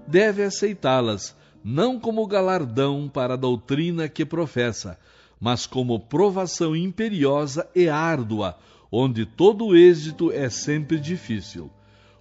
deve aceitá-las, não como galardão para a doutrina que professa, mas como provação imperiosa e árdua, onde todo êxito é sempre difícil.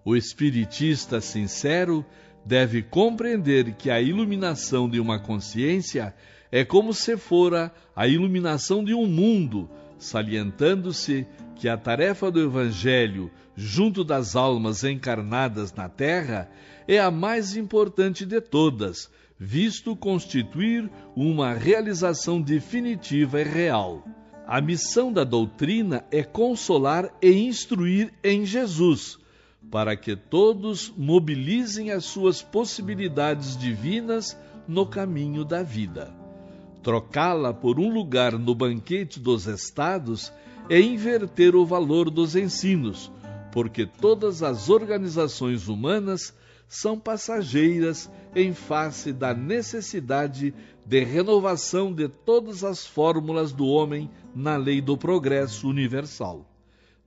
O espiritista sincero deve compreender que a iluminação de uma consciência é como se fora a iluminação de um mundo, salientando-se que a tarefa do Evangelho, junto das almas encarnadas na Terra, é a mais importante de todas, visto constituir uma realização definitiva e real. A missão da doutrina é consolar e instruir em Jesus, para que todos mobilizem as suas possibilidades divinas no caminho da vida. Trocá-la por um lugar no banquete dos estados é inverter o valor dos ensinos, porque todas as organizações humanas são passageiras em face da necessidade de renovação de todas as fórmulas do homem na lei do progresso universal,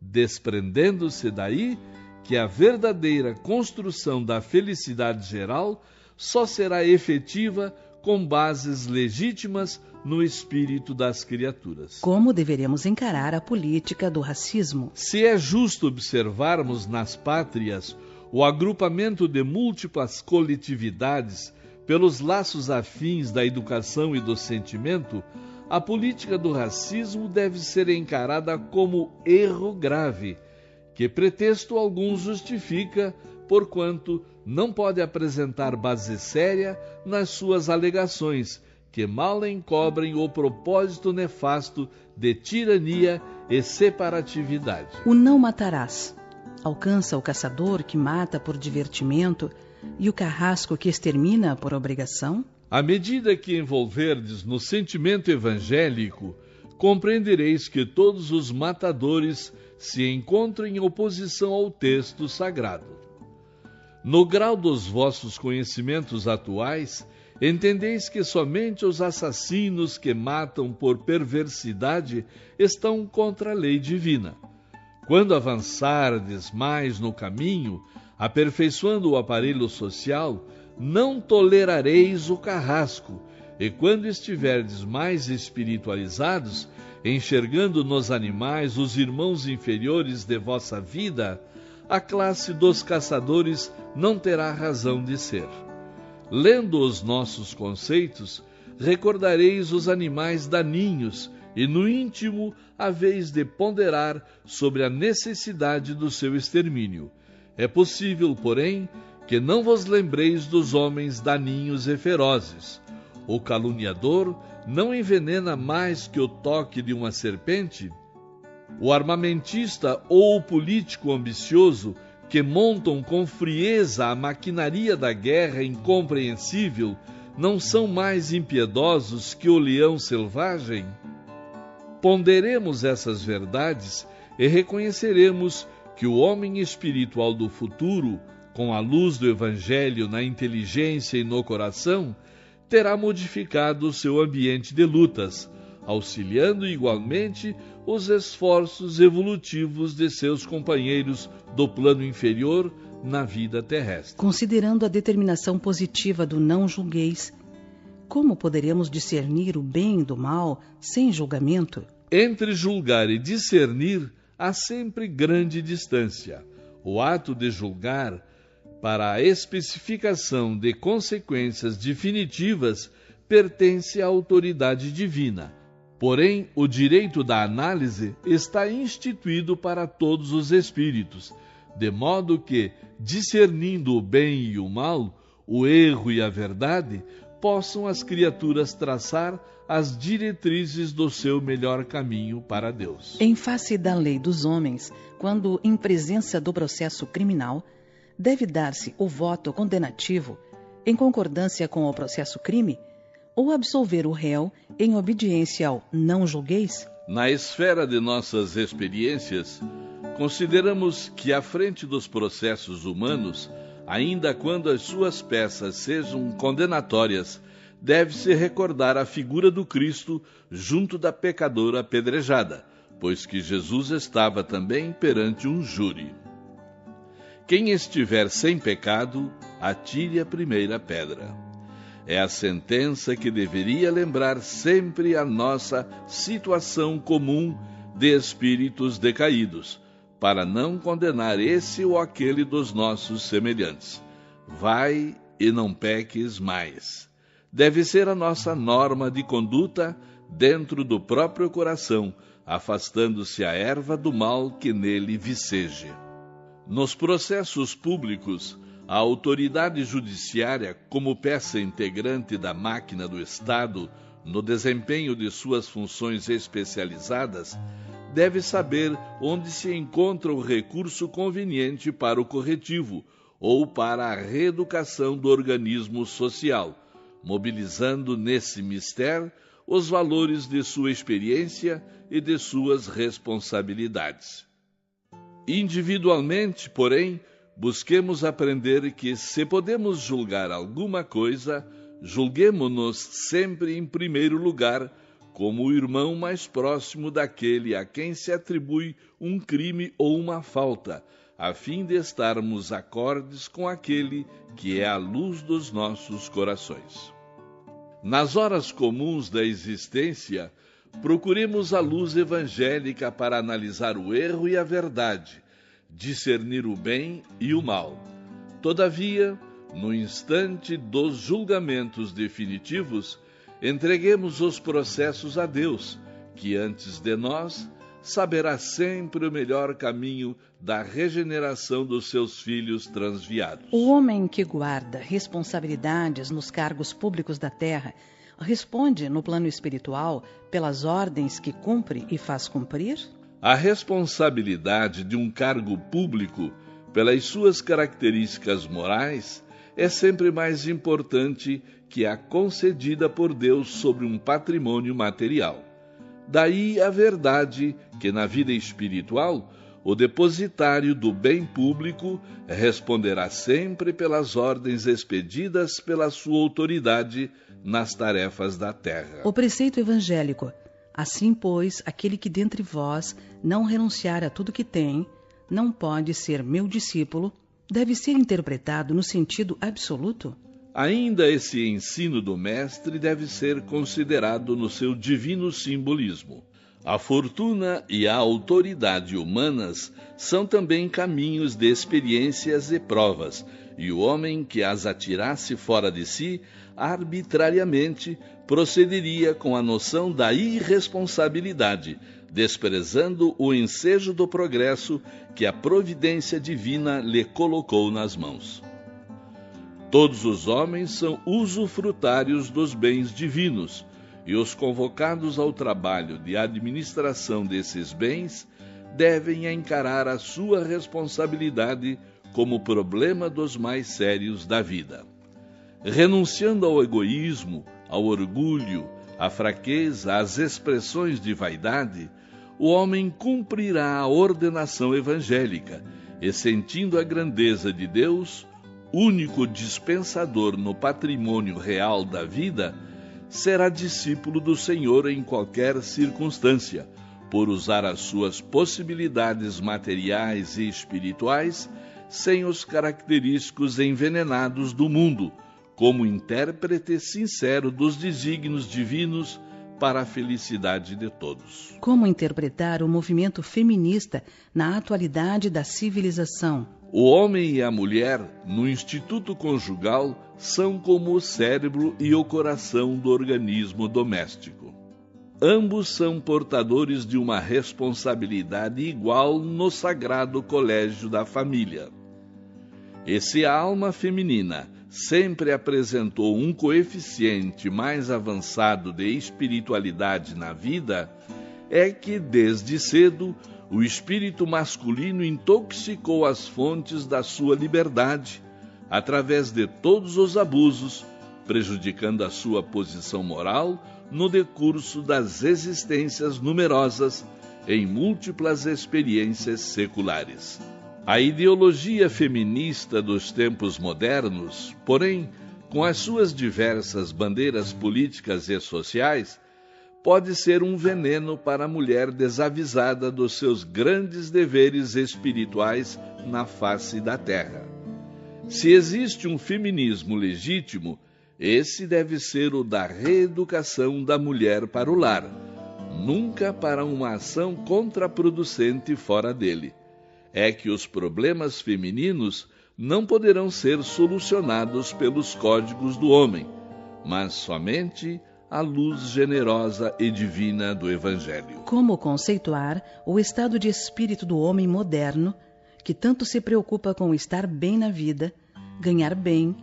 desprendendo-se daí que a verdadeira construção da felicidade geral só será efetiva com bases legítimas no espírito das criaturas. Como deveremos encarar a política do racismo? Se é justo observarmos nas pátrias o agrupamento de múltiplas coletividades pelos laços afins da educação e do sentimento, a política do racismo deve ser encarada como erro grave, que pretexto algum justifica, porquanto não pode apresentar base séria nas suas alegações, que mal encobrem o propósito nefasto de tirania e separatividade. O não matarás alcança o caçador que mata por divertimento e o carrasco que extermina por obrigação? À medida que envolverdes no sentimento evangélico, compreendereis que todos os matadores se encontram em oposição ao texto sagrado. No grau dos vossos conhecimentos atuais, entendeis que somente os assassinos que matam por perversidade estão contra a lei divina. Quando avançardes mais no caminho, aperfeiçoando o aparelho social, não tolerareis o carrasco, e quando estiverdes mais espiritualizados, enxergando nos animais os irmãos inferiores de vossa vida, a classe dos caçadores não terá razão de ser. Lendo os nossos conceitos, recordareis os animais daninhos e no íntimo haveis de ponderar sobre a necessidade do seu extermínio. É possível, porém, que não vos lembreis dos homens daninhos e ferozes. O caluniador não envenena mais que o toque de uma serpente? O armamentista ou o político ambicioso que montam com frieza a maquinaria da guerra incompreensível não são mais impiedosos que o leão selvagem? Ponderemos essas verdades e reconheceremos que o homem espiritual do futuro, com a luz do Evangelho na inteligência e no coração, terá modificado o seu ambiente de lutas, auxiliando igualmente os esforços evolutivos de seus companheiros do plano inferior na vida terrestre. Considerando a determinação positiva do não julgueis, como poderemos discernir o bem do mal sem julgamento? Entre julgar e discernir há sempre grande distância. O ato de julgar, para a especificação de consequências definitivas, pertence à autoridade divina. Porém, o direito da análise está instituído para todos os espíritos, de modo que, discernindo o bem e o mal, o erro e a verdade, possam as criaturas traçar as diretrizes do seu melhor caminho para Deus. Em face da lei dos homens, quando em presença do processo criminal, deve dar-se o voto condenativo em concordância com o processo crime ou absolver o réu em obediência ao não julgueis? Na esfera de nossas experiências, consideramos que à frente dos processos humanos, ainda quando as suas peças sejam condenatórias, deve-se recordar a figura do Cristo junto da pecadora apedrejada, pois que Jesus estava também perante um júri. Quem estiver sem pecado, atire a primeira pedra. É a sentença que deveria lembrar sempre a nossa situação comum de espíritos decaídos, para não condenar esse ou aquele dos nossos semelhantes. Vai e não peques mais. Deve ser a nossa norma de conduta dentro do próprio coração, afastando-se a erva do mal que nele viceje. Nos processos públicos, a autoridade judiciária, como peça integrante da máquina do Estado no desempenho de suas funções especializadas, deve saber onde se encontra o recurso conveniente para o corretivo ou para a reeducação do organismo social, mobilizando nesse mistério os valores de sua experiência e de suas responsabilidades. Individualmente, porém, busquemos aprender que, se podemos julgar alguma coisa, julguemo-nos sempre em primeiro lugar como o irmão mais próximo daquele a quem se atribui um crime ou uma falta, a fim de estarmos acordes com aquele que é a luz dos nossos corações. Nas horas comuns da existência, procuremos a luz evangélica para analisar o erro e a verdade, discernir o bem e o mal. Todavia, no instante dos julgamentos definitivos, entreguemos os processos a Deus, que antes de nós saberá sempre o melhor caminho da regeneração dos seus filhos transviados. O homem que guarda responsabilidades nos cargos públicos da terra responde no plano espiritual pelas ordens que cumpre e faz cumprir? A responsabilidade de um cargo público, pelas suas características morais, é sempre mais importante que a concedida por Deus sobre um patrimônio material. Daí a verdade que na vida espiritual, o depositário do bem público responderá sempre pelas ordens expedidas pela sua autoridade nas tarefas da terra. O preceito evangélico: assim, pois, aquele que dentre vós não renunciar a tudo que tem, não pode ser meu discípulo, deve ser interpretado no sentido absoluto? Ainda esse ensino do Mestre deve ser considerado no seu divino simbolismo. A fortuna e a autoridade humanas são também caminhos de experiências e provas, e o homem que as atirasse fora de si, arbitrariamente, procederia com a noção da irresponsabilidade, desprezando o ensejo do progresso que a providência divina lhe colocou nas mãos. Todos os homens são usufrutários dos bens divinos, e os convocados ao trabalho de administração desses bens devem encarar a sua responsabilidade como problema dos mais sérios da vida. renunciando ao egoísmo, ao orgulho, à fraqueza, às expressões de vaidade, o homem cumprirá a ordenação evangélica e, sentindo a grandeza de Deus, único dispensador no patrimônio real da vida, será discípulo do Senhor em qualquer circunstância, por usar as suas possibilidades materiais e espirituais sem os característicos envenenados do mundo, como intérprete sincero dos desígnios divinos para a felicidade de todos. Como interpretar o movimento feminista na atualidade da civilização? O homem e a mulher, no instituto conjugal, são como o cérebro e o coração do organismo doméstico. Ambos são portadores de uma responsabilidade igual no sagrado colégio da família. E se a alma feminina sempre apresentou um coeficiente mais avançado de espiritualidade na vida, é que, desde cedo, o espírito masculino intoxicou as fontes da sua liberdade, através de todos os abusos, prejudicando a sua posição moral no decurso das existências numerosas em múltiplas experiências seculares. A ideologia feminista dos tempos modernos, porém, com as suas diversas bandeiras políticas e sociais, pode ser um veneno para a mulher desavisada dos seus grandes deveres espirituais na face da terra. Se existe um feminismo legítimo, esse deve ser o da reeducação da mulher para o lar, nunca para uma ação contraproducente fora dele. É que os problemas femininos não poderão ser solucionados pelos códigos do homem, mas somente à luz generosa e divina do Evangelho. Como conceituar o estado de espírito do homem moderno, que tanto se preocupa com estar bem na vida, ganhar bem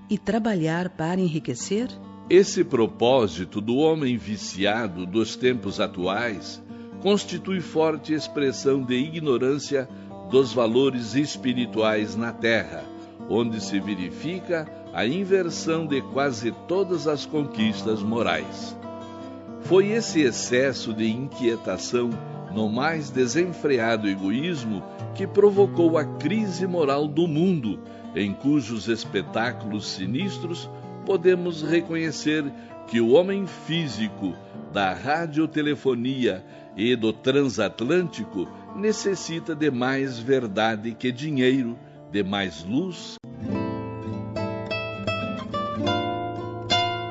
e trabalhar para enriquecer? Esse propósito do homem viciado dos tempos atuais constitui forte expressão de ignorância dos valores espirituais na Terra, onde se verifica a inversão de quase todas as conquistas morais. Foi esse excesso de inquietação no mais desenfreado egoísmo que provocou a crise moral do mundo, em cujos espetáculos sinistros podemos reconhecer que o homem físico da radiotelefonia e do transatlântico necessita de mais verdade que dinheiro, de mais luz.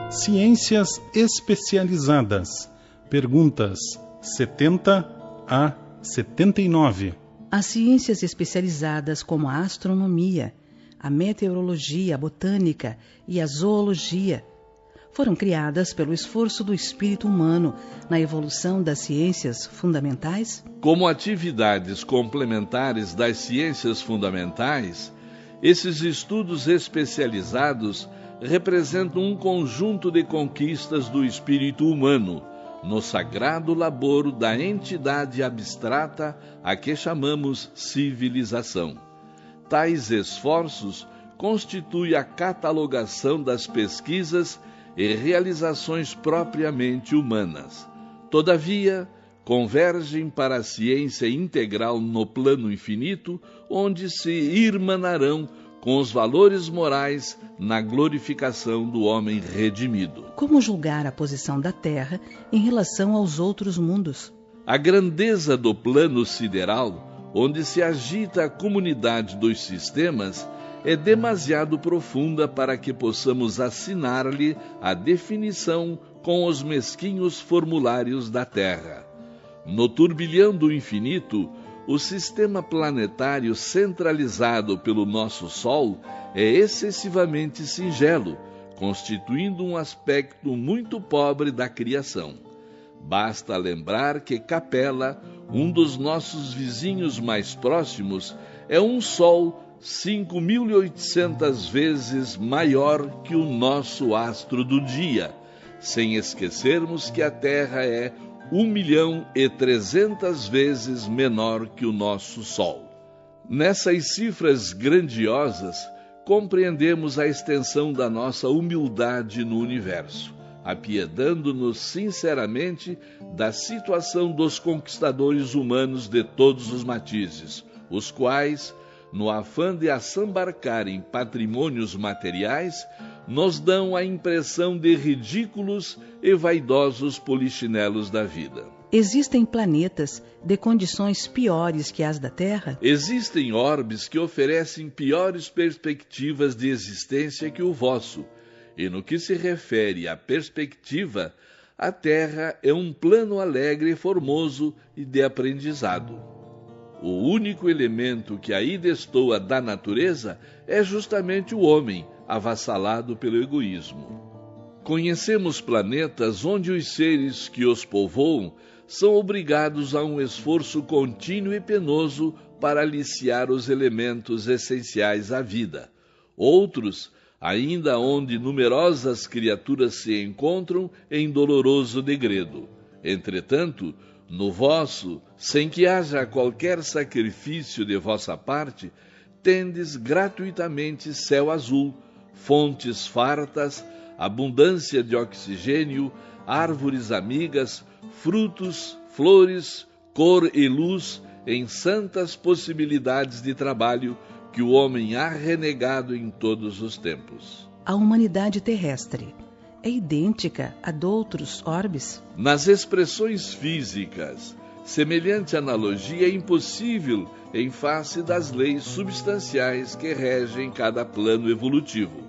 Ciências especializadas. Perguntas 70 a 79. As ciências especializadas como a astronomia, a meteorologia, a botânica e a zoologia foram criadas pelo esforço do espírito humano na evolução das ciências fundamentais? Como atividades complementares das ciências fundamentais, esses estudos especializados representam um conjunto de conquistas do espírito humano no sagrado labor da entidade abstrata a que chamamos civilização. Tais esforços constituem a catalogação das pesquisas e realizações propriamente humanas. Todavia, convergem para a ciência integral no plano infinito, onde se irmanarão com os valores morais na glorificação do homem redimido. Como julgar a posição da Terra em relação aos outros mundos? A grandeza do plano sideral, onde se agita a comunidade dos sistemas, é demasiado profunda para que possamos assinar-lhe a definição com os mesquinhos formulários da Terra. No turbilhão do infinito, o sistema planetário centralizado pelo nosso Sol é excessivamente singelo, constituindo um aspecto muito pobre da criação. Basta lembrar que Capela, um dos nossos vizinhos mais próximos, é um Sol 5.800 vezes maior que o nosso astro do dia, sem esquecermos que a Terra é 1.300.000 vezes menor que o nosso Sol. Nessas cifras grandiosas, compreendemos a extensão da nossa humildade no universo, apiedando-nos sinceramente da situação dos conquistadores humanos de todos os matizes, os quais, no afã de assambarcarem patrimônios materiais, nos dão a impressão de ridículos e vaidosos polichinelos da vida. Existem planetas de condições piores que as da Terra? Existem orbes que oferecem piores perspectivas de existência que o vosso, e no que se refere à perspectiva, a Terra é um plano alegre, formoso e de aprendizado. O único elemento que aí destoa da natureza é justamente o homem, avassalado pelo egoísmo. Conhecemos planetas onde os seres que os povoam são obrigados a um esforço contínuo e penoso para aliciar os elementos essenciais à vida. Outros, ainda onde numerosas criaturas se encontram em doloroso degredo. Entretanto, no vosso, sem que haja qualquer sacrifício de vossa parte, tendes gratuitamente céu azul, fontes fartas, abundância de oxigênio, árvores amigas, frutos, flores, cor e luz, em santas possibilidades de trabalho que o homem há renegado em todos os tempos. A humanidade terrestre é idêntica a de outros orbes? Nas expressões físicas, semelhante analogia é impossível em face das leis substanciais que regem cada plano evolutivo.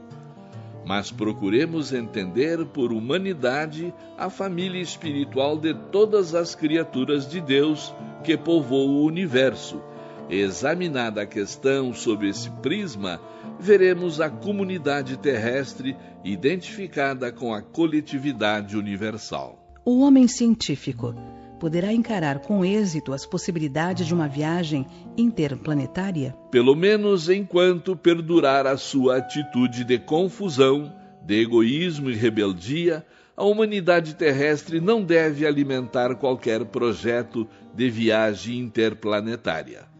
Mas procuremos entender por humanidade a família espiritual de todas as criaturas de Deus que povoam o universo. Examinada a questão sob esse prisma, veremos a comunidade terrestre identificada com a coletividade universal. O homem científico poderá encarar com êxito as possibilidades de uma viagem interplanetária? Pelo menos enquanto perdurar a sua atitude de confusão, de egoísmo e rebeldia, a humanidade terrestre não deve alimentar qualquer projeto de viagem interplanetária.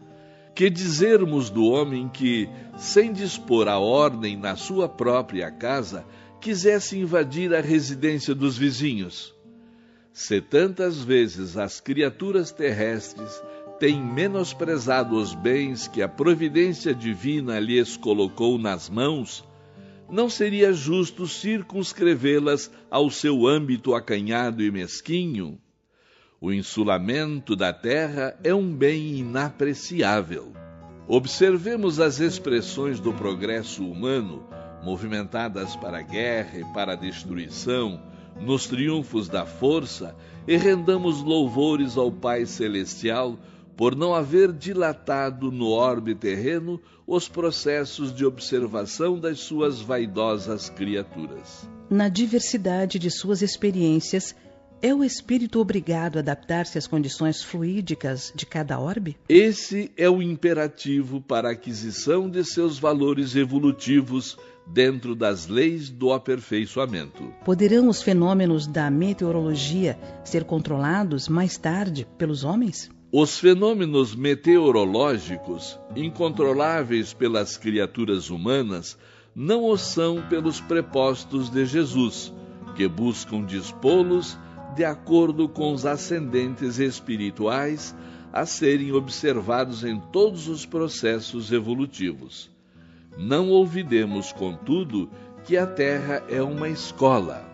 Que dizermos do homem que, sem dispor a ordem na sua própria casa, quisesse invadir a residência dos vizinhos? Se tantas vezes as criaturas terrestres têm menosprezado os bens que a providência divina lhes colocou nas mãos, não seria justo circunscrevê-las ao seu âmbito acanhado e mesquinho? O insulamento da terra é um bem inapreciável. Observemos as expressões do progresso humano, movimentadas para a guerra e para a destruição, nos triunfos da força, e rendamos louvores ao Pai Celestial por não haver dilatado no orbe terreno os processos de observação das suas vaidosas criaturas. Na diversidade de suas experiências, é o espírito obrigado a adaptar-se às condições fluídicas de cada orbe? Esse é o imperativo para a aquisição de seus valores evolutivos dentro das leis do aperfeiçoamento. Poderão os fenômenos da meteorologia ser controlados mais tarde pelos homens? Os fenômenos meteorológicos, incontroláveis pelas criaturas humanas, não o são pelos prepostos de Jesus, que buscam dispô-los de acordo com os ascendentes espirituais a serem observados em todos os processos evolutivos. Não olvidemos, contudo, que a Terra é uma escola.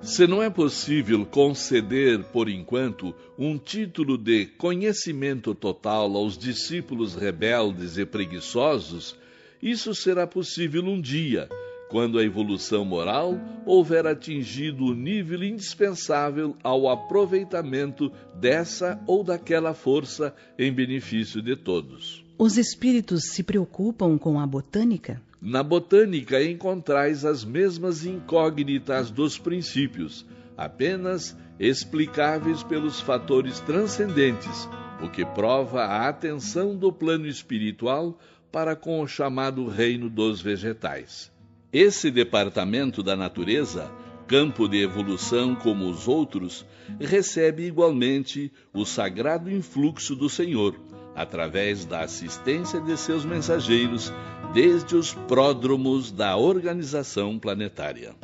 Se não é possível conceder, por enquanto, um título de conhecimento total aos discípulos rebeldes e preguiçosos, isso será possível um dia, quando a evolução moral houver atingido o nível indispensável ao aproveitamento dessa ou daquela força em benefício de todos. Os espíritos se preocupam com a botânica? Na botânica encontrais as mesmas incógnitas dos princípios, apenas explicáveis pelos fatores transcendentes, o que prova a atenção do plano espiritual para com o chamado reino dos vegetais. Esse departamento da natureza, campo de evolução como os outros, recebe igualmente o sagrado influxo do Senhor, através da assistência de seus mensageiros, desde os pródromos da organização planetária.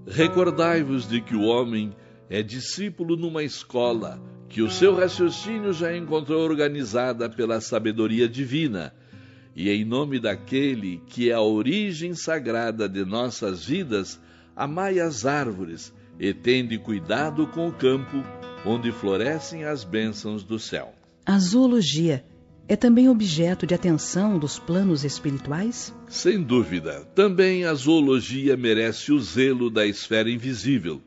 Recordai-vos de que o homem é discípulo numa escola, que o seu raciocínio já encontrou organizada pela sabedoria divina, e em nome daquele que é a origem sagrada de nossas vidas, amai as árvores e tende cuidado com o campo, onde florescem as bênçãos do céu. A zoologia é também objeto de atenção dos planos espirituais? Sem dúvida, também a zoologia merece o zelo da esfera invisível,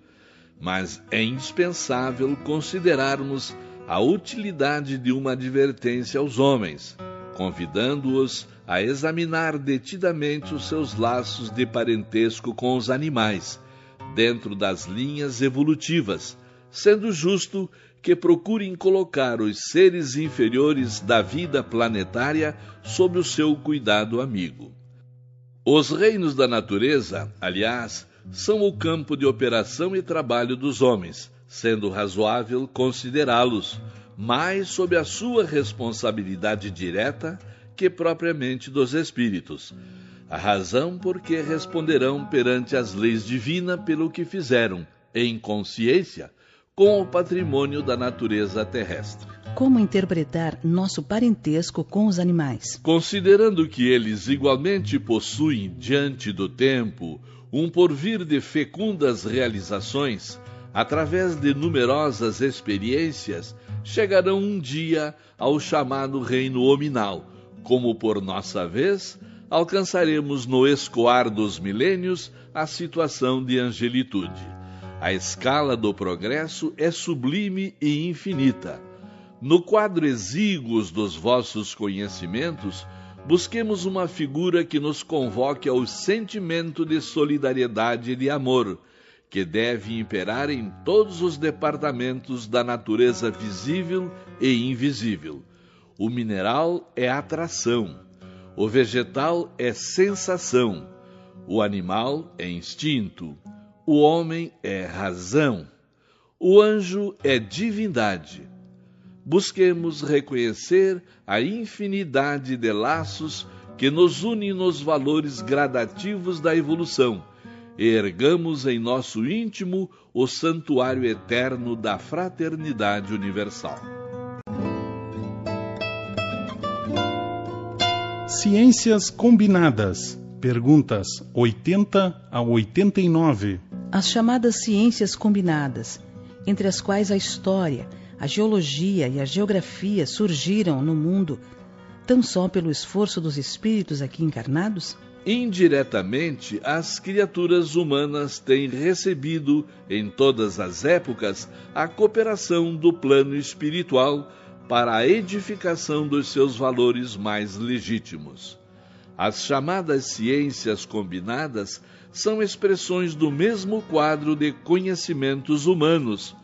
mas é indispensável considerarmos a utilidade de uma advertência aos homens, convidando-os a examinar detidamente os seus laços de parentesco com os animais, dentro das linhas evolutivas, sendo justo que procurem colocar os seres inferiores da vida planetária sob o seu cuidado amigo. Os reinos da natureza, aliás, são o campo de operação e trabalho dos homens, sendo razoável considerá-los mais sob a sua responsabilidade direta que propriamente dos espíritos. A razão por que responderão perante as leis divinas pelo que fizeram, em consciência, com o patrimônio da natureza terrestre. Como interpretar nosso parentesco com os animais? Considerando que eles igualmente possuem, diante do tempo, um porvir de fecundas realizações, através de numerosas experiências, chegarão um dia ao chamado reino hominal, como por nossa vez alcançaremos no escoar dos milênios a situação de angelitude. A escala do progresso é sublime e infinita. No quadro exíguos dos vossos conhecimentos, busquemos uma figura que nos convoque ao sentimento de solidariedade e de amor, que deve imperar em todos os departamentos da natureza visível e invisível. O mineral é atração, o vegetal é sensação, o animal é instinto, o homem é razão, o anjo é divindade. Busquemos reconhecer a infinidade de laços que nos unem nos valores gradativos da evolução e ergamos em nosso íntimo o santuário eterno da fraternidade universal. Ciências combinadas. Perguntas 80 a 89. As chamadas ciências combinadas, entre as quais a história, a geologia e a geografia surgiram no mundo tão só pelo esforço dos espíritos aqui encarnados? Indiretamente, as criaturas humanas têm recebido, em todas as épocas, a cooperação do plano espiritual para a edificação dos seus valores mais legítimos. As chamadas ciências combinadas são expressões do mesmo quadro de conhecimentos humanos,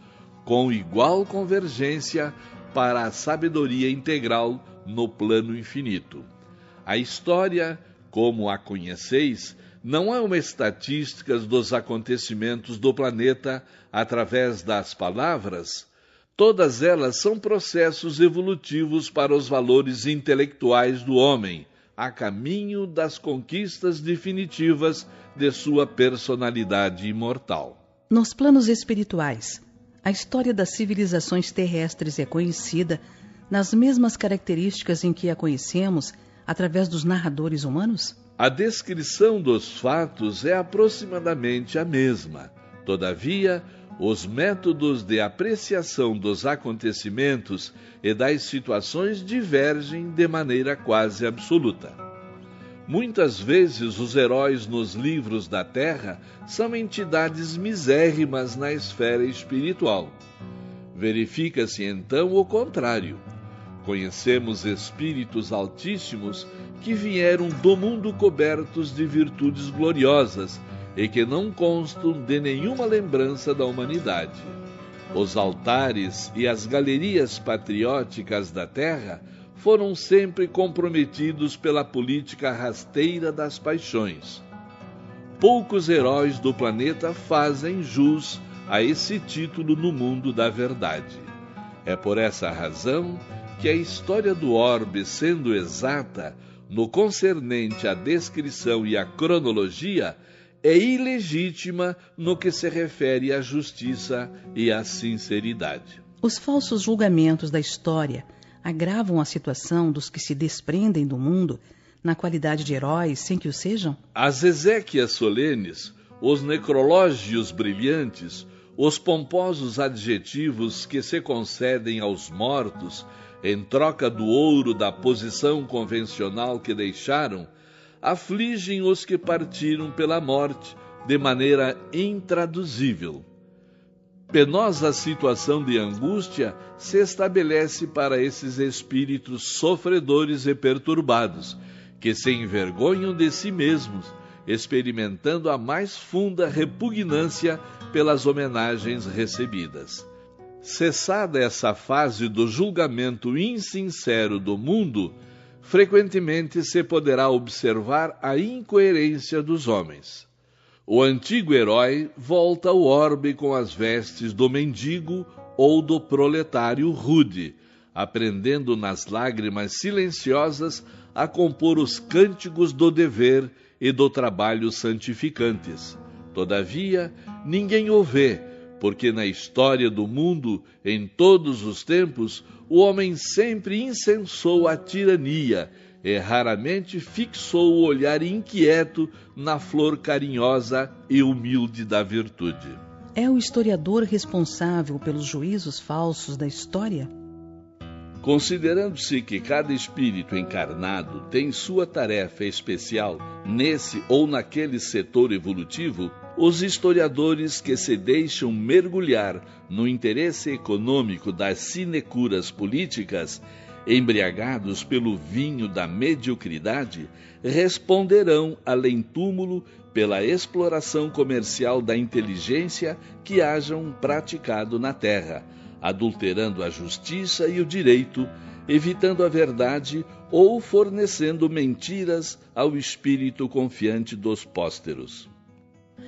com igual convergência para a sabedoria integral no plano infinito. A história, como a conheceis, não é uma estatística dos acontecimentos do planeta através das palavras. Todas elas são processos evolutivos para os valores intelectuais do homem, a caminho das conquistas definitivas de sua personalidade imortal. Nos planos espirituais, a história das civilizações terrestres é conhecida nas mesmas características em que a conhecemos através dos narradores humanos? A descrição dos fatos é aproximadamente a mesma. Todavia, os métodos de apreciação dos acontecimentos e das situações divergem de maneira quase absoluta. Muitas vezes os heróis nos livros da Terra são entidades misérrimas na esfera espiritual. Verifica-se então o contrário. Conhecemos espíritos altíssimos que vieram do mundo cobertos de virtudes gloriosas e que não constam de nenhuma lembrança da humanidade. Os altares e as galerias patrióticas da terra foram sempre comprometidos pela política rasteira das paixões. Poucos heróis do planeta fazem jus a esse título no mundo da verdade. É por essa razão que a história do orbe, sendo exata no concernente à descrição e à cronologia, é ilegítima no que se refere à justiça e à sinceridade. Os falsos julgamentos da história agravam a situação dos que se desprendem do mundo na qualidade de heróis sem que o sejam? As exéquias solenes, os necrológios brilhantes, os pomposos adjetivos que se concedem aos mortos em troca do ouro da posição convencional que deixaram, afligem os que partiram pela morte de maneira intraduzível. Penosa situação de angústia se estabelece para esses espíritos sofredores e perturbados, que se envergonham de si mesmos, experimentando a mais funda repugnância pelas homenagens recebidas. Cessada essa fase do julgamento insincero do mundo, frequentemente se poderá observar a incoerência dos homens. O antigo herói volta ao orbe com as vestes do mendigo ou do proletário rude, aprendendo nas lágrimas silenciosas a compor os cânticos do dever e do trabalho santificantes. Todavia, ninguém o vê, porque na história do mundo, em todos os tempos, o homem sempre incensou a tirania e raramente fixou o olhar inquieto na flor carinhosa e humilde da virtude. É o historiador responsável pelos juízos falsos da história? Considerando-se que cada espírito encarnado tem sua tarefa especial nesse ou naquele setor evolutivo, os historiadores que se deixam mergulhar no interesse econômico das sinecuras políticas, embriagados pelo vinho da mediocridade, responderão além-túmulo pela exploração comercial da inteligência que hajam praticado na terra, adulterando a justiça e o direito, evitando a verdade ou fornecendo mentiras ao espírito confiante dos pósteros.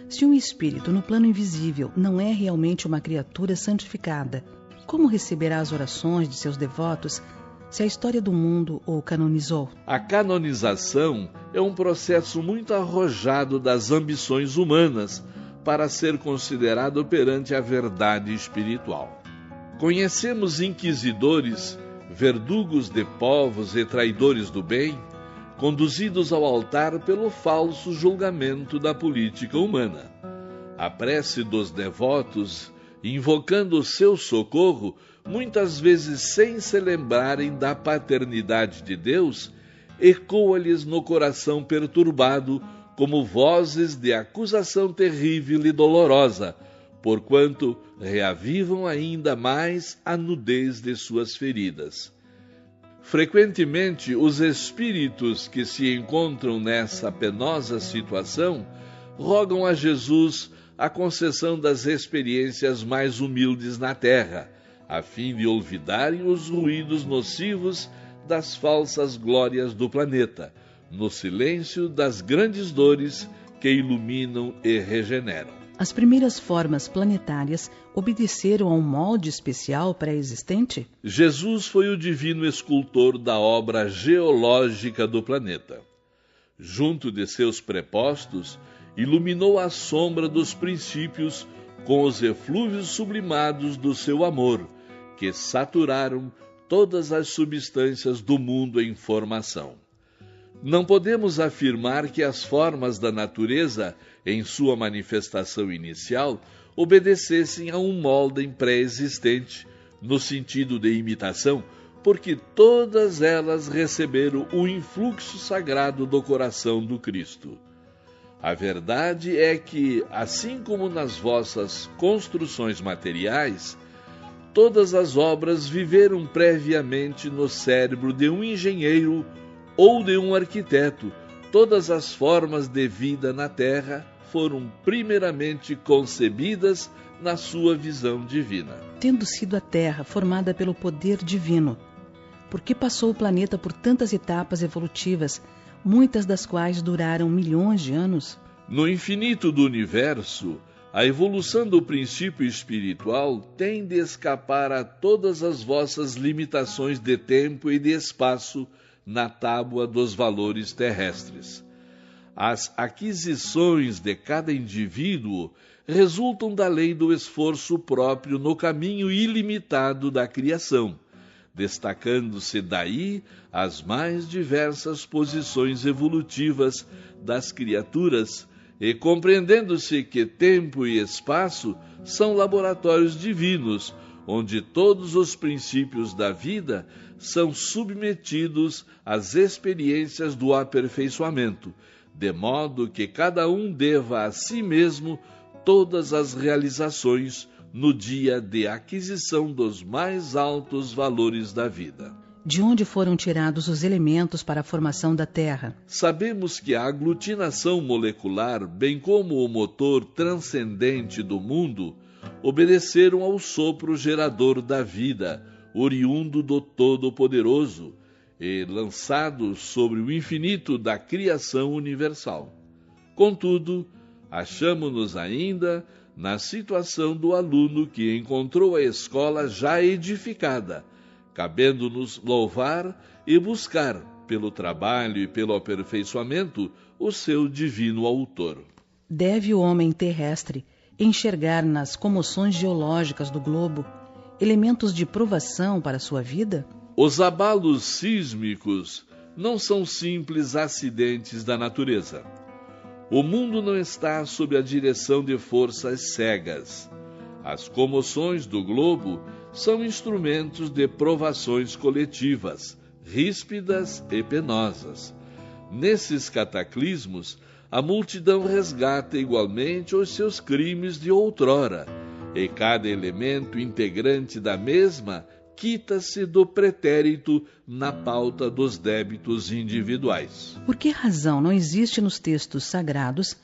Se um espírito no plano invisível não é realmente uma criatura santificada, como receberá as orações de seus devotos se a história do mundo o canonizou? A canonização é um processo muito arrojado das ambições humanas para ser considerado perante a verdade espiritual. Conhecemos inquisidores, verdugos de povos e traidores do bem, conduzidos ao altar pelo falso julgamento da política humana. A prece dos devotos, invocando o seu socorro, muitas vezes sem se lembrarem da paternidade de Deus, ecoa-lhes no coração perturbado como vozes de acusação terrível e dolorosa, porquanto reavivam ainda mais a nudez de suas feridas. Frequentemente, os espíritos que se encontram nessa penosa situação rogam a Jesus a concessão das experiências mais humildes na terra, a fim de olvidarem os ruídos nocivos das falsas glórias do planeta, no silêncio das grandes dores que iluminam e regeneram. As primeiras formas planetárias obedeceram a um molde especial pré-existente? Jesus foi o divino escultor da obra geológica do planeta. Junto de seus prepostos, iluminou a sombra dos princípios com os eflúvios sublimados do seu amor, que saturaram todas as substâncias do mundo em formação. Não podemos afirmar que as formas da natureza, em sua manifestação inicial, obedecessem a um molde pré-existente, no sentido de imitação, porque todas elas receberam o influxo sagrado do coração do Cristo. A verdade é que, assim como nas vossas construções materiais, todas as obras viveram previamente no cérebro de um engenheiro ou de um arquiteto. Todas as formas de vida na Terra foram primeiramente concebidas na sua visão divina. Tendo sido a Terra formada pelo poder divino, por que passou o planeta por tantas etapas evolutivas, muitas das quais duraram milhões de anos? No infinito do universo, A evolução do princípio espiritual tem de escapar a todas as vossas limitações de tempo e de espaço na tábua dos valores terrestres. As aquisições de cada indivíduo resultam da lei do esforço próprio no caminho ilimitado da criação, destacando-se daí as mais diversas posições evolutivas das criaturas, e compreendendo-se que tempo e espaço são laboratórios divinos, onde todos os princípios da vida são submetidos às experiências do aperfeiçoamento, de modo que cada um deva a si mesmo todas as realizações no dia de aquisição dos mais altos valores da vida. De onde foram tirados os elementos para a formação da Terra? Sabemos que a aglutinação molecular, bem como o motor transcendente do mundo, obedeceram ao sopro gerador da vida, oriundo do Todo-Poderoso, e lançado sobre o infinito da criação universal. Contudo, achamo-nos ainda na situação do aluno que encontrou a escola já edificada, cabendo-nos louvar e buscar, pelo trabalho e pelo aperfeiçoamento, o seu divino autor. Deve o homem terrestre enxergar nas comoções geológicas do globo elementos de provação para a sua vida? Os abalos sísmicos não são simples acidentes da natureza. O mundo não está sob a direção de forças cegas. As comoções do globo são instrumentos de provações coletivas, ríspidas e penosas. Nesses cataclismos, a multidão resgata igualmente os seus crimes de outrora, e cada elemento integrante da mesma quita-se do pretérito na pauta dos débitos individuais. Por que razão não existe nos textos sagrados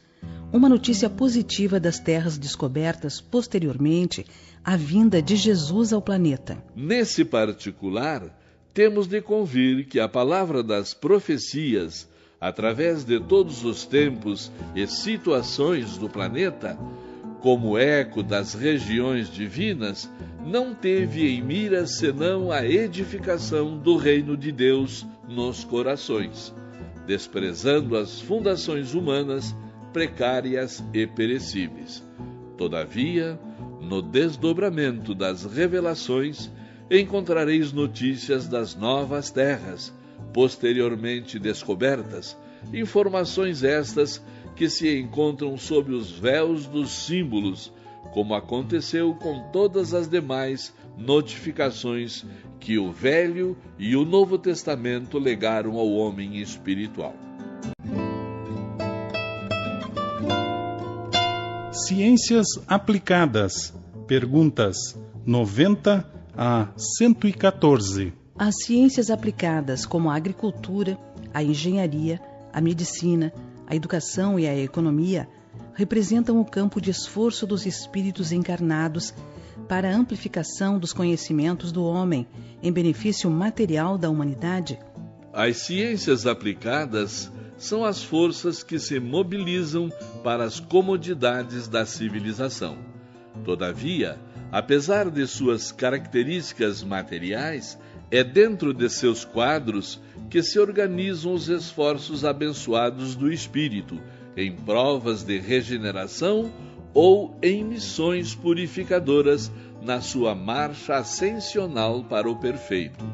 uma notícia positiva das terras descobertas posteriormente à vinda de Jesus ao planeta? Nesse particular, temos de convir que a palavra das profecias, através de todos os tempos e situações do planeta, como eco das regiões divinas, não teve em mira senão a edificação do reino de Deus nos corações, desprezando as fundações humanas precárias e perecíveis. Todavia, no desdobramento das revelações, encontrareis notícias das novas terras, posteriormente descobertas, informações estas que se encontram sob os véus dos símbolos, como aconteceu com todas as demais notificações que o Velho e o Novo Testamento legaram ao homem espiritual. Ciências aplicadas. Perguntas 90 a 114. As ciências aplicadas, como a agricultura, a engenharia, a medicina, a educação e a economia, representam o campo de esforço dos espíritos encarnados para a amplificação dos conhecimentos do homem em benefício material da humanidade. As ciências aplicadas são as forças que se mobilizam para as comodidades da civilização. Todavia, apesar de suas características materiais, é dentro de seus quadros que se organizam os esforços abençoados do espírito, em provas de regeneração ou em missões purificadoras na sua marcha ascensional para o perfeito.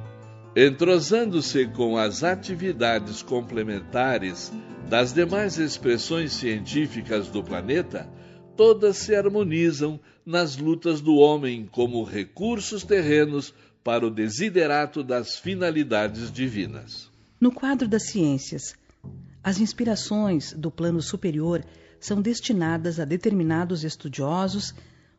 Entrosando-se com as atividades complementares das demais expressões científicas do planeta, todas se harmonizam nas lutas do homem como recursos terrenos para o desiderato das finalidades divinas. No quadro das ciências, as inspirações do plano superior são destinadas a determinados estudiosos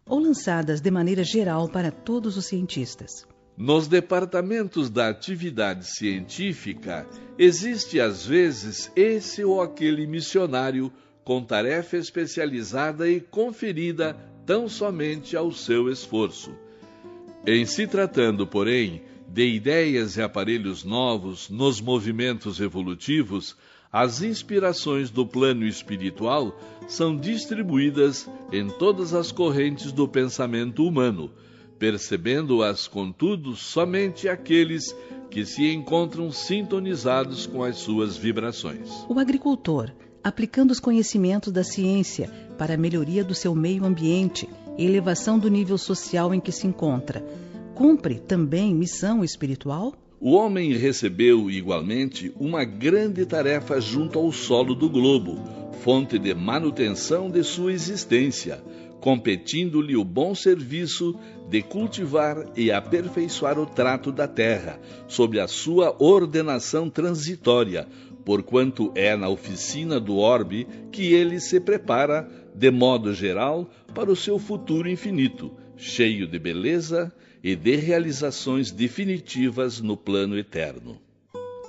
ou lançadas de maneira geral para todos os cientistas. Nos departamentos da atividade científica, existe às vezes esse ou aquele missionário com tarefa especializada e conferida tão somente ao seu esforço. Em se tratando, porém, de ideias e aparelhos novos nos movimentos evolutivos, as inspirações do plano espiritual são distribuídas em todas as correntes do pensamento humano, percebendo-as, contudo, somente aqueles que se encontram sintonizados com as suas vibrações. O agricultor, aplicando os conhecimentos da ciência para a melhoria do seu meio ambiente e elevação do nível social em que se encontra, cumpre também missão espiritual? O homem recebeu, igualmente, uma grande tarefa junto ao solo do globo, fonte de manutenção de sua existência, competindo-lhe o bom serviço de cultivar e aperfeiçoar o trato da terra, sob a sua ordenação transitória, porquanto é na oficina do orbe que ele se prepara, de modo geral, para o seu futuro infinito, cheio de beleza e de realizações definitivas no plano eterno.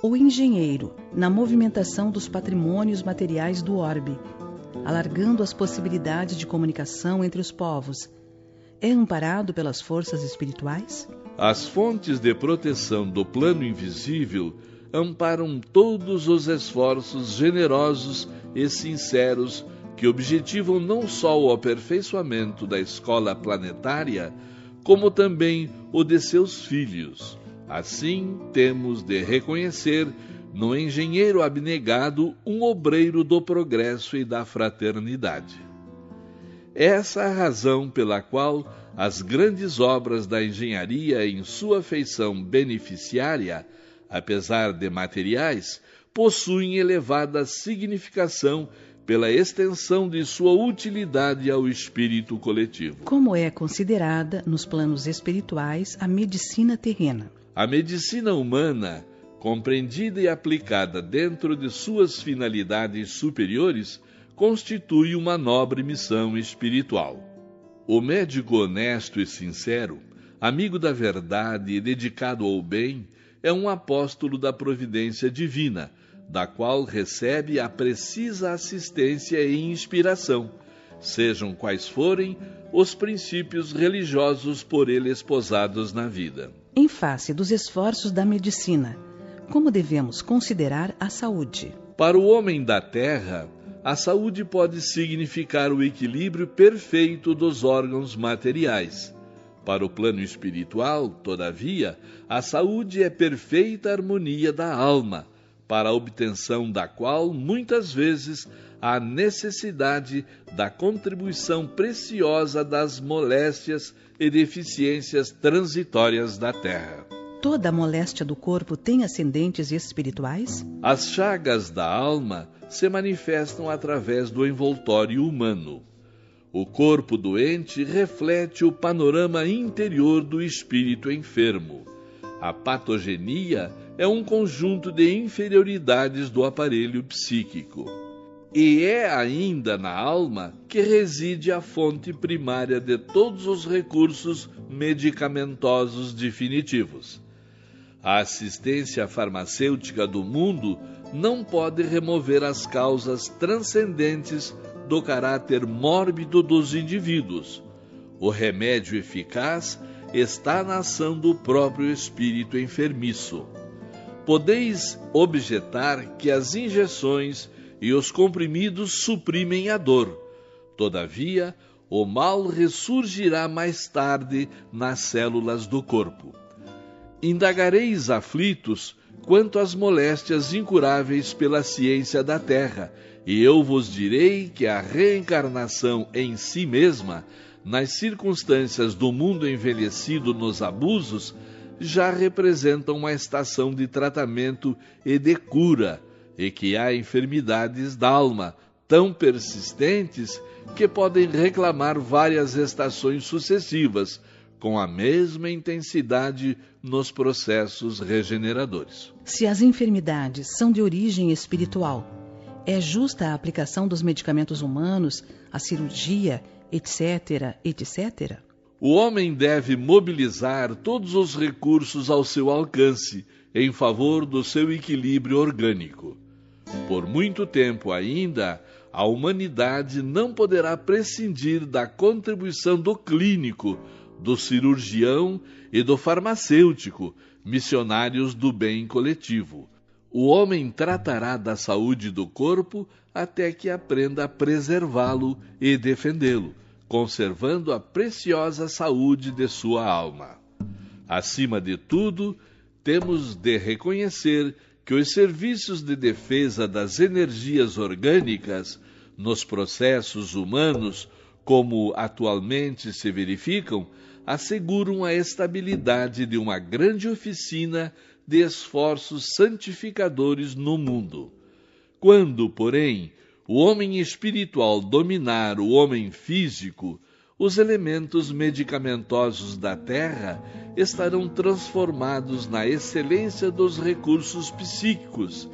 O engenheiro, na movimentação dos patrimônios materiais do orbe, alargando as possibilidades de comunicação entre os povos, é amparado pelas forças espirituais? As fontes de proteção do plano invisível amparam todos os esforços generosos e sinceros que objetivam não só o aperfeiçoamento da escola planetária, como também o de seus filhos. Assim, temos de reconhecer no engenheiro abnegado um obreiro do progresso e da fraternidade. Essa é a razão pela qual as grandes obras da engenharia em sua feição beneficiária, apesar de materiais, possuem elevada significação pela extensão de sua utilidade ao espírito coletivo. Como é considerada, nos planos espirituais, a medicina terrena? A medicina humana, compreendida e aplicada dentro de suas finalidades superiores, constitui uma nobre missão espiritual. O médico honesto e sincero, amigo da verdade e dedicado ao bem, é um apóstolo da providência divina, da qual recebe a precisa assistência e inspiração, sejam quais forem os princípios religiosos por ele esposados na vida. Em face dos esforços da medicina, como devemos considerar a saúde? Para o homem da terra, a saúde pode significar o equilíbrio perfeito dos órgãos materiais. Para o plano espiritual, todavia, a saúde é perfeita harmonia da alma, para a obtenção da qual, muitas vezes, há necessidade da contribuição preciosa das moléstias e deficiências transitórias da terra. Toda a moléstia do corpo tem ascendentes espirituais? As chagas da alma se manifestam através do envoltório humano. O corpo doente reflete o panorama interior do espírito enfermo. A patogenia é um conjunto de inferioridades do aparelho psíquico. E é ainda na alma que reside a fonte primária de todos os recursos medicamentosos definitivos. A assistência farmacêutica do mundo não pode remover as causas transcendentes do caráter mórbido dos indivíduos. O remédio eficaz está na ação do próprio espírito enfermiço. Podeis objetar que as injeções e os comprimidos suprimem a dor. Todavia, o mal ressurgirá mais tarde nas células do corpo. Indagareis aflitos quanto às moléstias incuráveis pela ciência da terra, e eu vos direi que a reencarnação em si mesma, nas circunstâncias do mundo envelhecido nos abusos, já representa uma estação de tratamento e de cura, e que há enfermidades da alma tão persistentes que podem reclamar várias estações sucessivas, com a mesma intensidade nos processos regeneradores. Se as enfermidades são de origem espiritual, é justa a aplicação dos medicamentos humanos, a cirurgia, etc., etc.? O homem deve mobilizar todos os recursos ao seu alcance em favor do seu equilíbrio orgânico. Por muito tempo ainda, a humanidade não poderá prescindir da contribuição do clínico, do cirurgião e do farmacêutico, missionários do bem coletivo. O homem tratará da saúde do corpo até que aprenda a preservá-lo e defendê-lo, conservando a preciosa saúde de sua alma. Acima de tudo, temos de reconhecer que os serviços de defesa das energias orgânicas nos processos humanos, como atualmente se verificam, asseguram a estabilidade de uma grande oficina de esforços santificadores no mundo. Quando, porém, o homem espiritual dominar o homem físico, os elementos medicamentosos da terra estarão transformados na excelência dos recursos psíquicos,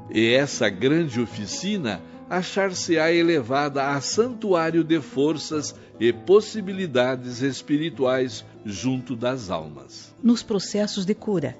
e essa grande oficina achar-se-á elevada a santuário de forças e possibilidades espirituais junto das almas. Nos processos de cura,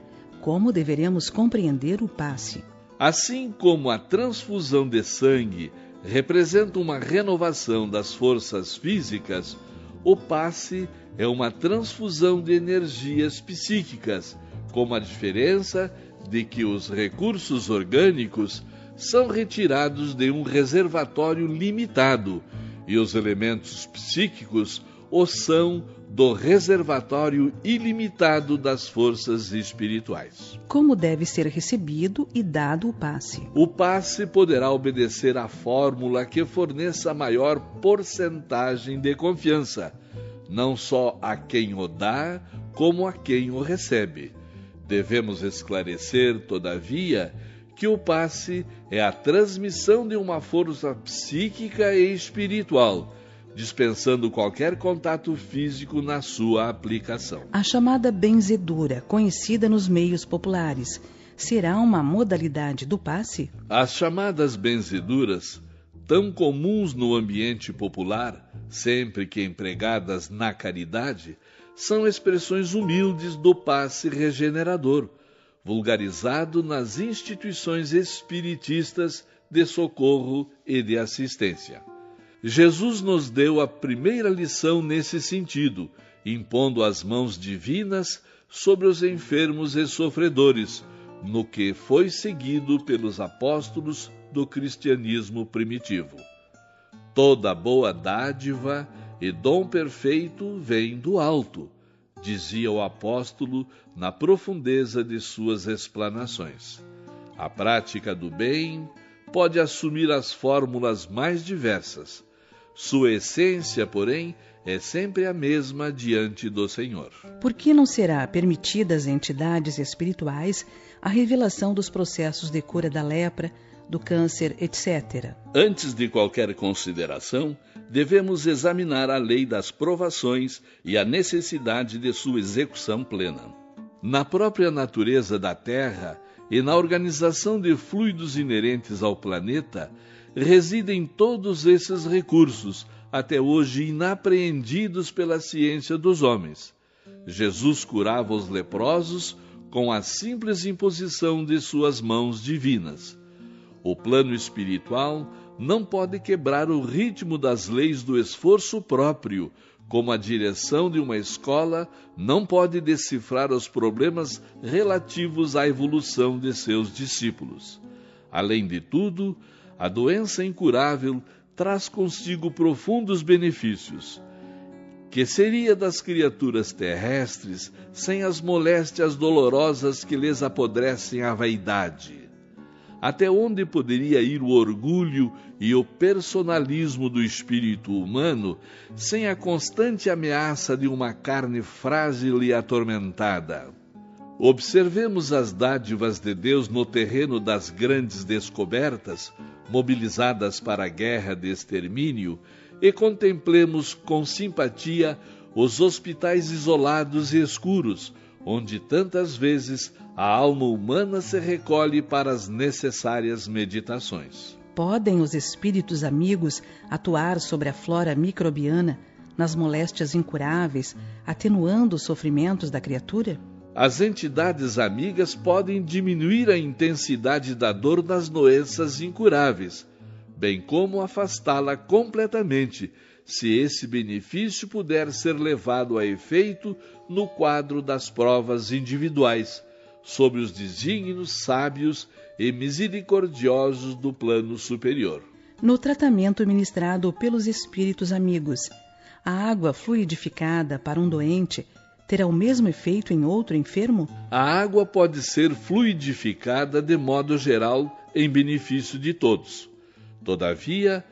como deveremos compreender o passe? Assim como a transfusão de sangue representa uma renovação das forças físicas, o passe é uma transfusão de energias psíquicas, com a diferença de que os recursos orgânicos são retirados de um reservatório limitado e os elementos psíquicos o são do reservatório ilimitado das forças espirituais. Como deve ser recebido e dado o passe? O passe poderá obedecer à fórmula que forneça a maior porcentagem de confiança, não só a quem o dá, como a quem o recebe. Devemos esclarecer, todavia, que o passe é a transmissão de uma força psíquica e espiritual, dispensando qualquer contato físico na sua aplicação. A chamada benzedura, conhecida nos meios populares, será uma modalidade do passe? As chamadas benzeduras, tão comuns no ambiente popular, sempre que empregadas na caridade, são expressões humildes do passe regenerador, vulgarizado nas instituições espiritistas de socorro e de assistência. Jesus nos deu a primeira lição nesse sentido, impondo as mãos divinas sobre os enfermos e sofredores, no que foi seguido pelos apóstolos do cristianismo primitivo. Toda boa dádiva e dom perfeito vem do alto, dizia o apóstolo na profundeza de suas explanações. A prática do bem pode assumir as fórmulas mais diversas. Sua essência, porém, é sempre a mesma diante do Senhor. Por que não será permitida às entidades espirituais a revelação dos processos de cura da lepra, do câncer, etc.? Antes de qualquer consideração, devemos examinar a lei das provações e a necessidade de sua execução plena. Na própria natureza da Terra e na organização de fluidos inerentes ao planeta, residem todos esses recursos, até hoje inapreendidos pela ciência dos homens. Jesus curava os leprosos com a simples imposição de suas mãos divinas. O plano espiritual não pode quebrar o ritmo das leis do esforço próprio, como a direção de uma escola não pode decifrar os problemas relativos à evolução de seus discípulos. Além de tudo, a doença incurável traz consigo profundos benefícios. Que seria das criaturas terrestres sem as moléstias dolorosas que lhes apodrecem a vaidade? Até onde poderia ir o orgulho e o personalismo do espírito humano sem a constante ameaça de uma carne frágil e atormentada? Observemos as dádivas de Deus no terreno das grandes descobertas, mobilizadas para a guerra de extermínio, e contemplemos com simpatia os hospitais isolados e escuros, onde tantas vezes a alma humana se recolhe para as necessárias meditações. Podem os espíritos amigos atuar sobre a flora microbiana nas moléstias incuráveis, atenuando os sofrimentos da criatura? As entidades amigas podem diminuir a intensidade da dor das doenças incuráveis, bem como afastá-la completamente, se esse benefício puder ser levado a efeito no quadro das provas individuais, sobre os desígnios sábios e misericordiosos do plano superior. No tratamento ministrado pelos espíritos amigos, a água fluidificada para um doente terá o mesmo efeito em outro enfermo? A água pode ser fluidificada de modo geral em benefício de todos. Todavia,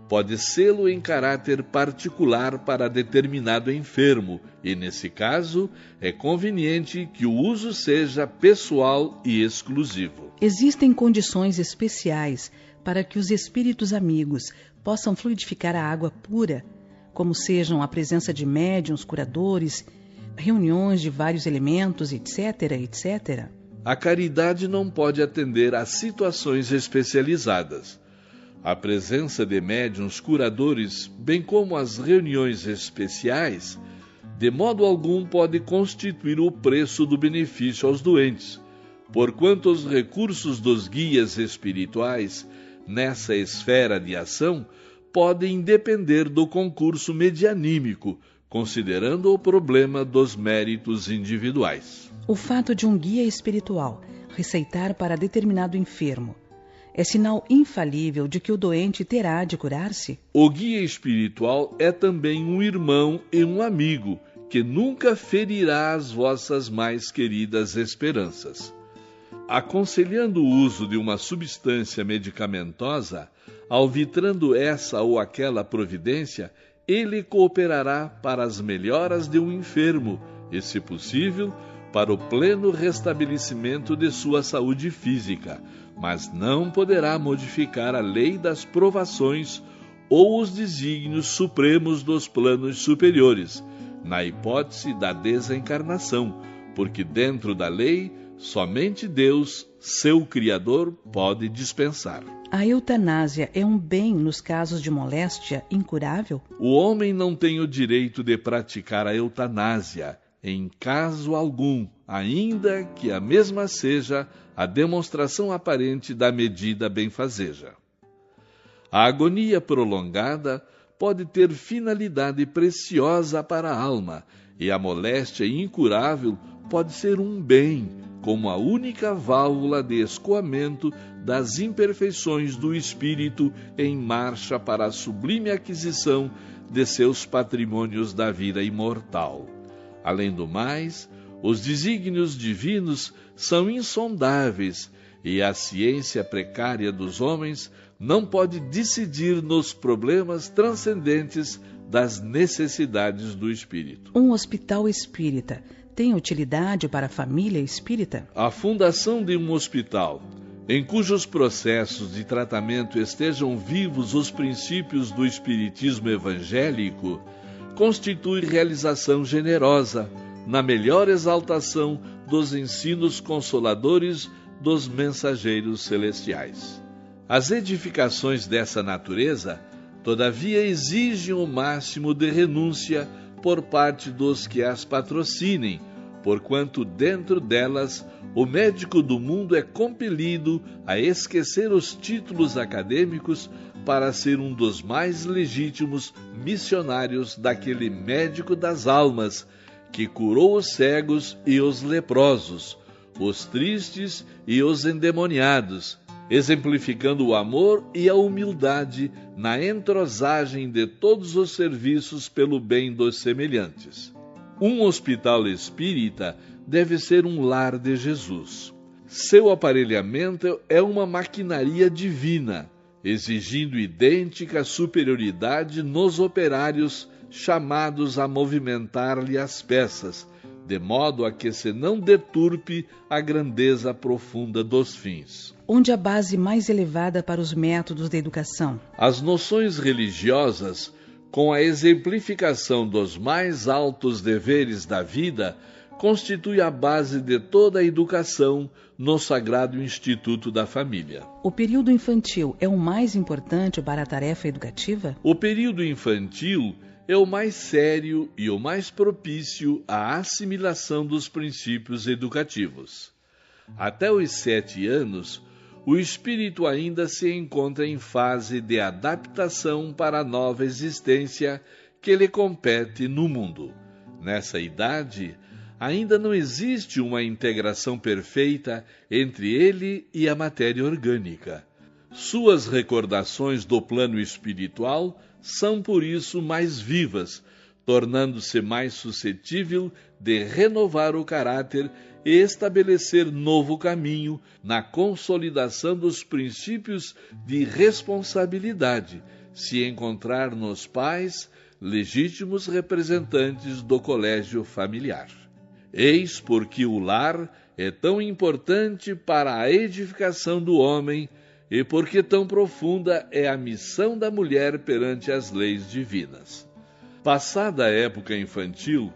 pode sê-lo em caráter particular para determinado enfermo, e nesse caso é conveniente que o uso seja pessoal e exclusivo. Existem condições especiais para que os espíritos amigos possam fluidificar a água pura, como sejam a presença de médiuns, curadores, reuniões de vários elementos, etc., etc. A caridade não pode atender a situações especializadas. A presença de médiuns curadores, bem como as reuniões especiais, de modo algum pode constituir o preço do benefício aos doentes, porquanto os recursos dos guias espirituais nessa esfera de ação podem depender do concurso medianímico, considerando o problema dos méritos individuais. O fato de um guia espiritual receitar para determinado enfermo é sinal infalível de que o doente terá de curar-se? O guia espiritual é também um irmão e um amigo, que nunca ferirá as vossas mais queridas esperanças. Aconselhando o uso de uma substância medicamentosa, alvitrando essa ou aquela providência, ele cooperará para as melhoras de um enfermo e, se possível, para o pleno restabelecimento de sua saúde física, mas não poderá modificar a lei das provações ou os desígnios supremos dos planos superiores, na hipótese da desencarnação, porque dentro da lei, somente Deus, seu Criador, pode dispensar. A eutanásia é um bem nos casos de moléstia incurável? O homem não tem o direito de praticar a eutanásia, em caso algum, ainda que a mesma seja a demonstração aparente da medida benfazeja. A agonia prolongada pode ter finalidade preciosa para a alma, e a moléstia incurável pode ser um bem, como a única válvula de escoamento das imperfeições do espírito em marcha para a sublime aquisição de seus patrimônios da vida imortal. Além do mais, os desígnios divinos são insondáveis e a ciência precária dos homens não pode decidir nos problemas transcendentes das necessidades do espírito. Um hospital espírita tem utilidade para a família espírita? A fundação de um hospital, em cujos processos de tratamento estejam vivos os princípios do espiritismo evangélico, constitui realização generosa, na melhor exaltação dos ensinos consoladores dos mensageiros celestiais. As edificações dessa natureza, todavia, exigem o máximo de renúncia por parte dos que as patrocinem, porquanto dentro delas o médico do mundo é compelido a esquecer os títulos acadêmicos para ser um dos mais legítimos missionários daquele médico das almas que curou os cegos e os leprosos, os tristes e os endemoniados, exemplificando o amor e a humildade na entrosagem de todos os serviços pelo bem dos semelhantes. Um hospital espírita deve ser um lar de Jesus. Seu aparelhamento é uma maquinaria divina, exigindo idêntica superioridade nos operários chamados a movimentar-lhe as peças, de modo a que se não deturpe a grandeza profunda dos fins. Onde a base mais elevada para os métodos de educação? As noções religiosas, com a exemplificação dos mais altos deveres da vida, constitui a base de toda a educação no Sagrado Instituto da Família. O período infantil é o mais importante para a tarefa educativa? O período infantil é o mais sério e o mais propício à assimilação dos princípios educativos. Até os 7 anos, o espírito ainda se encontra em fase de adaptação para a nova existência que lhe compete no mundo. Nessa idade, ainda não existe uma integração perfeita entre ele e a matéria orgânica. Suas recordações do plano espiritual são, por isso, mais vivas, tornando-se mais suscetível de renovar o caráter e estabelecer novo caminho na consolidação dos princípios de responsabilidade, se encontrar nos pais legítimos representantes do colégio familiar. Eis porque o lar é tão importante para a edificação do homem e porque tão profunda é a missão da mulher perante as leis divinas. Passada a época infantil,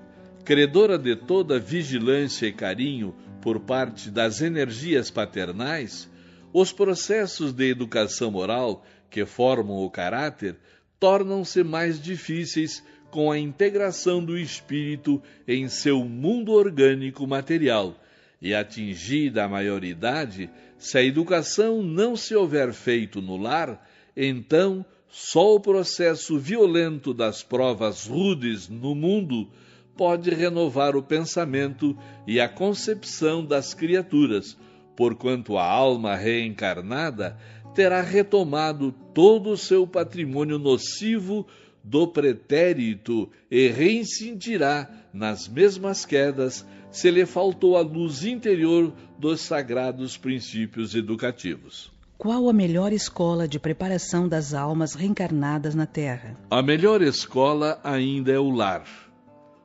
credora de toda vigilância e carinho por parte das energias paternais, os processos de educação moral que formam o caráter tornam-se mais difíceis com a integração do espírito em seu mundo orgânico material, e atingida a maioridade, se a educação não se houver feito no lar, então só o processo violento das provas rudes no mundo pode renovar o pensamento e a concepção das criaturas, porquanto a alma reencarnada terá retomado todo o seu patrimônio nocivo do pretérito e reincidirá nas mesmas quedas se lhe faltou a luz interior dos sagrados princípios educativos. Qual a melhor escola de preparação das almas reencarnadas na Terra? A melhor escola ainda é o lar,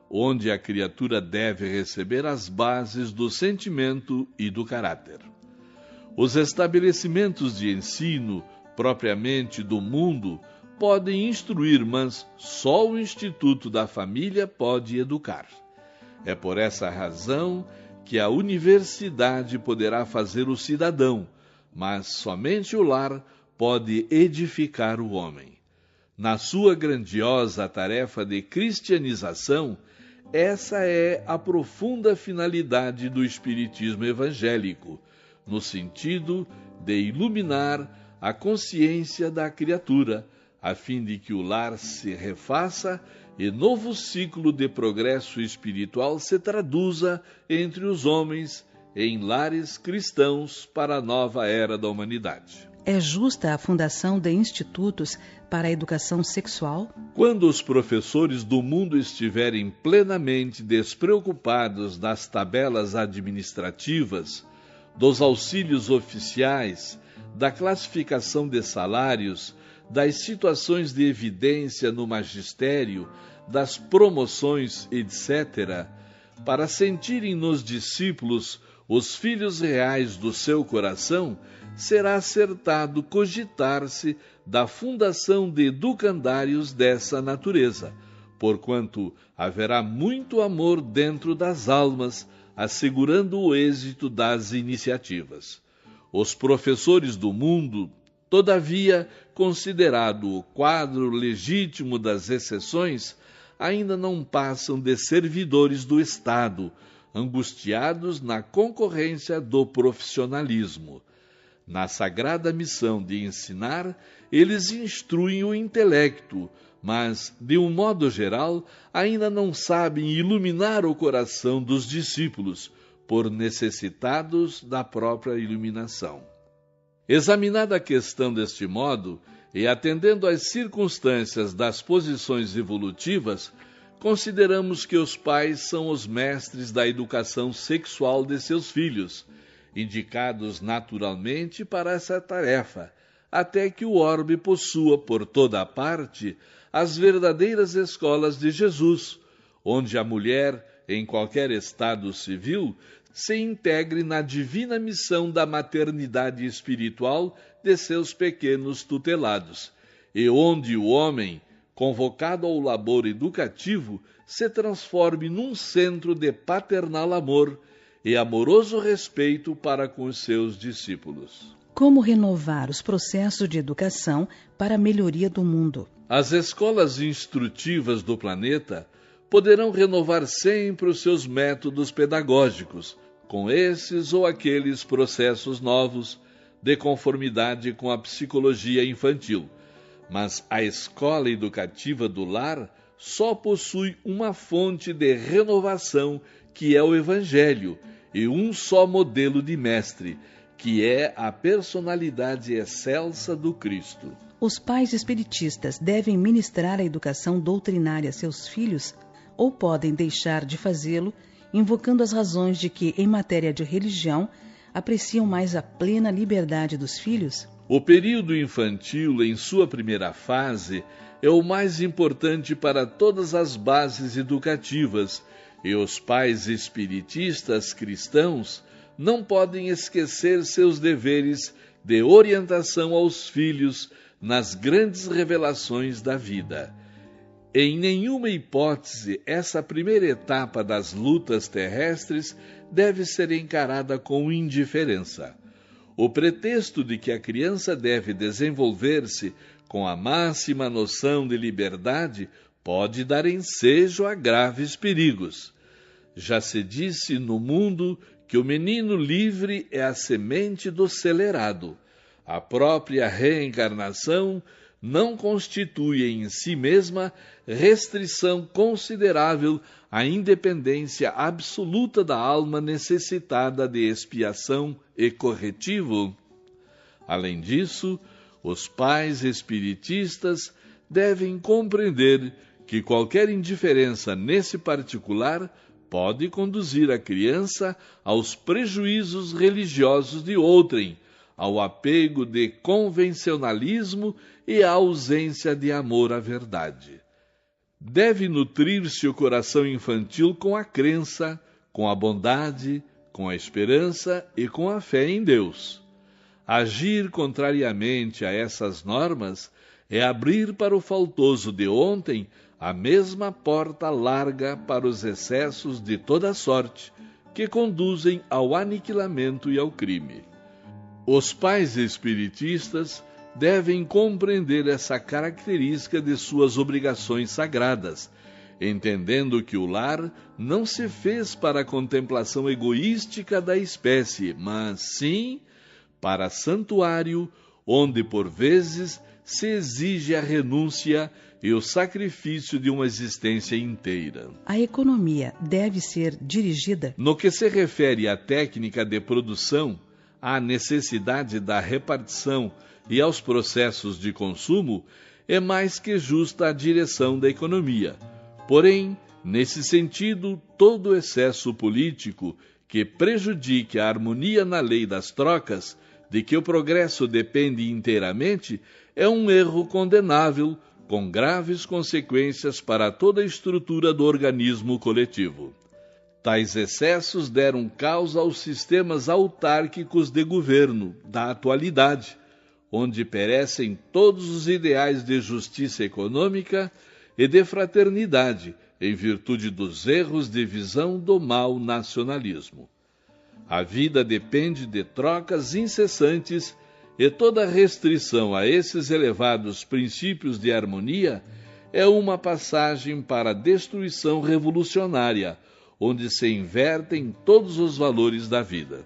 onde a criatura deve receber as bases do sentimento e do caráter. Os estabelecimentos de ensino, propriamente do mundo, podem instruir, mas só o Instituto da Família pode educar. É por essa razão que a universidade poderá fazer o cidadão, mas somente o lar pode edificar o homem. Na sua grandiosa tarefa de cristianização, essa é a profunda finalidade do espiritismo evangélico, no sentido de iluminar a consciência da criatura, a fim de que o lar se refaça e novo ciclo de progresso espiritual se traduza entre os homens em lares cristãos para a nova era da humanidade. É justa a fundação de institutos para a educação sexual? Quando os professores do mundo estiverem plenamente despreocupados das tabelas administrativas, dos auxílios oficiais, da classificação de salários, das situações de evidência no magistério, das promoções, etc., para sentirem nos discípulos os filhos reais do seu coração, será acertado cogitar-se da fundação de educandários dessa natureza, porquanto haverá muito amor dentro das almas, assegurando o êxito das iniciativas. Os professores do mundo, todavia, considerado o quadro legítimo das exceções, ainda não passam de servidores do Estado, angustiados na concorrência do profissionalismo. Na sagrada missão de ensinar, eles instruem o intelecto, mas, de um modo geral, ainda não sabem iluminar o coração dos discípulos, por necessitados da própria iluminação. Examinada a questão deste modo, e atendendo às circunstâncias das posições evolutivas, consideramos que os pais são os mestres da educação sexual de seus filhos, indicados naturalmente para essa tarefa, até que o orbe possua por toda a parte as verdadeiras escolas de Jesus, onde a mulher, em qualquer estado civil, se integre na divina missão da maternidade espiritual de seus pequenos tutelados, e onde o homem, convocado ao labor educativo, se transforme num centro de paternal amor e amoroso respeito para com os seus discípulos. Como renovar os processos de educação para a melhoria do mundo? As escolas instrutivas do planeta poderão renovar sempre os seus métodos pedagógicos, com esses ou aqueles processos novos, de conformidade com a psicologia infantil. Mas a escola educativa do lar só possui uma fonte de renovação, que é o Evangelho, e um só modelo de mestre, que é a personalidade excelsa do Cristo. Os pais espiritistas devem ministrar a educação doutrinária a seus filhos ou podem deixar de fazê-lo, invocando as razões de que, em matéria de religião, apreciam mais a plena liberdade dos filhos? O período infantil, em sua primeira fase, é o mais importante para todas as bases educativas, e os pais espiritistas cristãos não podem esquecer seus deveres de orientação aos filhos nas grandes revelações da vida. Em nenhuma hipótese, essa primeira etapa das lutas terrestres deve ser encarada com indiferença. O pretexto de que a criança deve desenvolver-se com a máxima noção de liberdade pode dar ensejo a graves perigos. Já se disse no mundo que o menino livre é a semente do celerado. A própria reencarnação não constitui em si mesma restrição considerável à independência absoluta da alma necessitada de expiação e corretivo. Além disso, os pais espiritistas devem compreender que qualquer indiferença nesse particular pode conduzir a criança aos prejuízos religiosos de outrem, ao apego de convencionalismo e à ausência de amor à verdade. Deve nutrir-se o coração infantil com a crença, com a bondade, com a esperança e com a fé em Deus. Agir contrariamente a essas normas é abrir para o faltoso de ontem a mesma porta larga para os excessos de toda sorte, que conduzem ao aniquilamento e ao crime. Os pais espiritistas devem compreender essa característica de suas obrigações sagradas, entendendo que o lar não se fez para a contemplação egoística da espécie, mas sim para santuário, onde por vezes se exige a renúncia e o sacrifício de uma existência inteira. A economia deve ser dirigida? No que se refere à técnica de produção, à necessidade da repartição e aos processos de consumo, é mais que justa a direção da economia. Porém, nesse sentido, todo excesso político que prejudique a harmonia na lei das trocas, de que o progresso depende inteiramente, é um erro condenável, com graves consequências para toda a estrutura do organismo coletivo. Tais excessos deram causa aos sistemas autárquicos de governo da atualidade, onde perecem todos os ideais de justiça econômica e de fraternidade, em virtude dos erros de visão do mau nacionalismo. A vida depende de trocas incessantes e toda restrição a esses elevados princípios de harmonia é uma passagem para a destruição revolucionária, onde se invertem todos os valores da vida.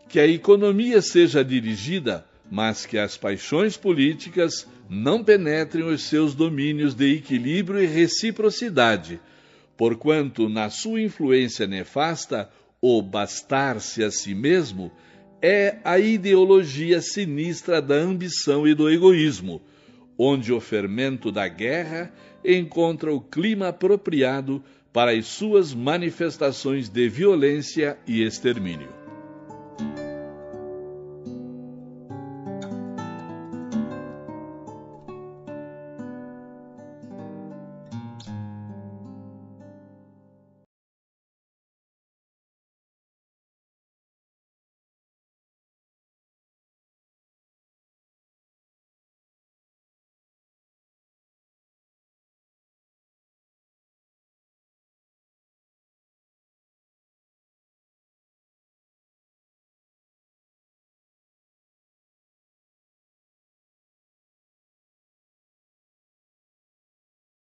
Que a economia seja dirigida, mas que as paixões políticas não penetrem os seus domínios de equilíbrio e reciprocidade, porquanto, na sua influência nefasta, o bastar-se a si mesmo é a ideologia sinistra da ambição e do egoísmo, onde o fermento da guerra encontra o clima apropriado para as suas manifestações de violência e extermínio.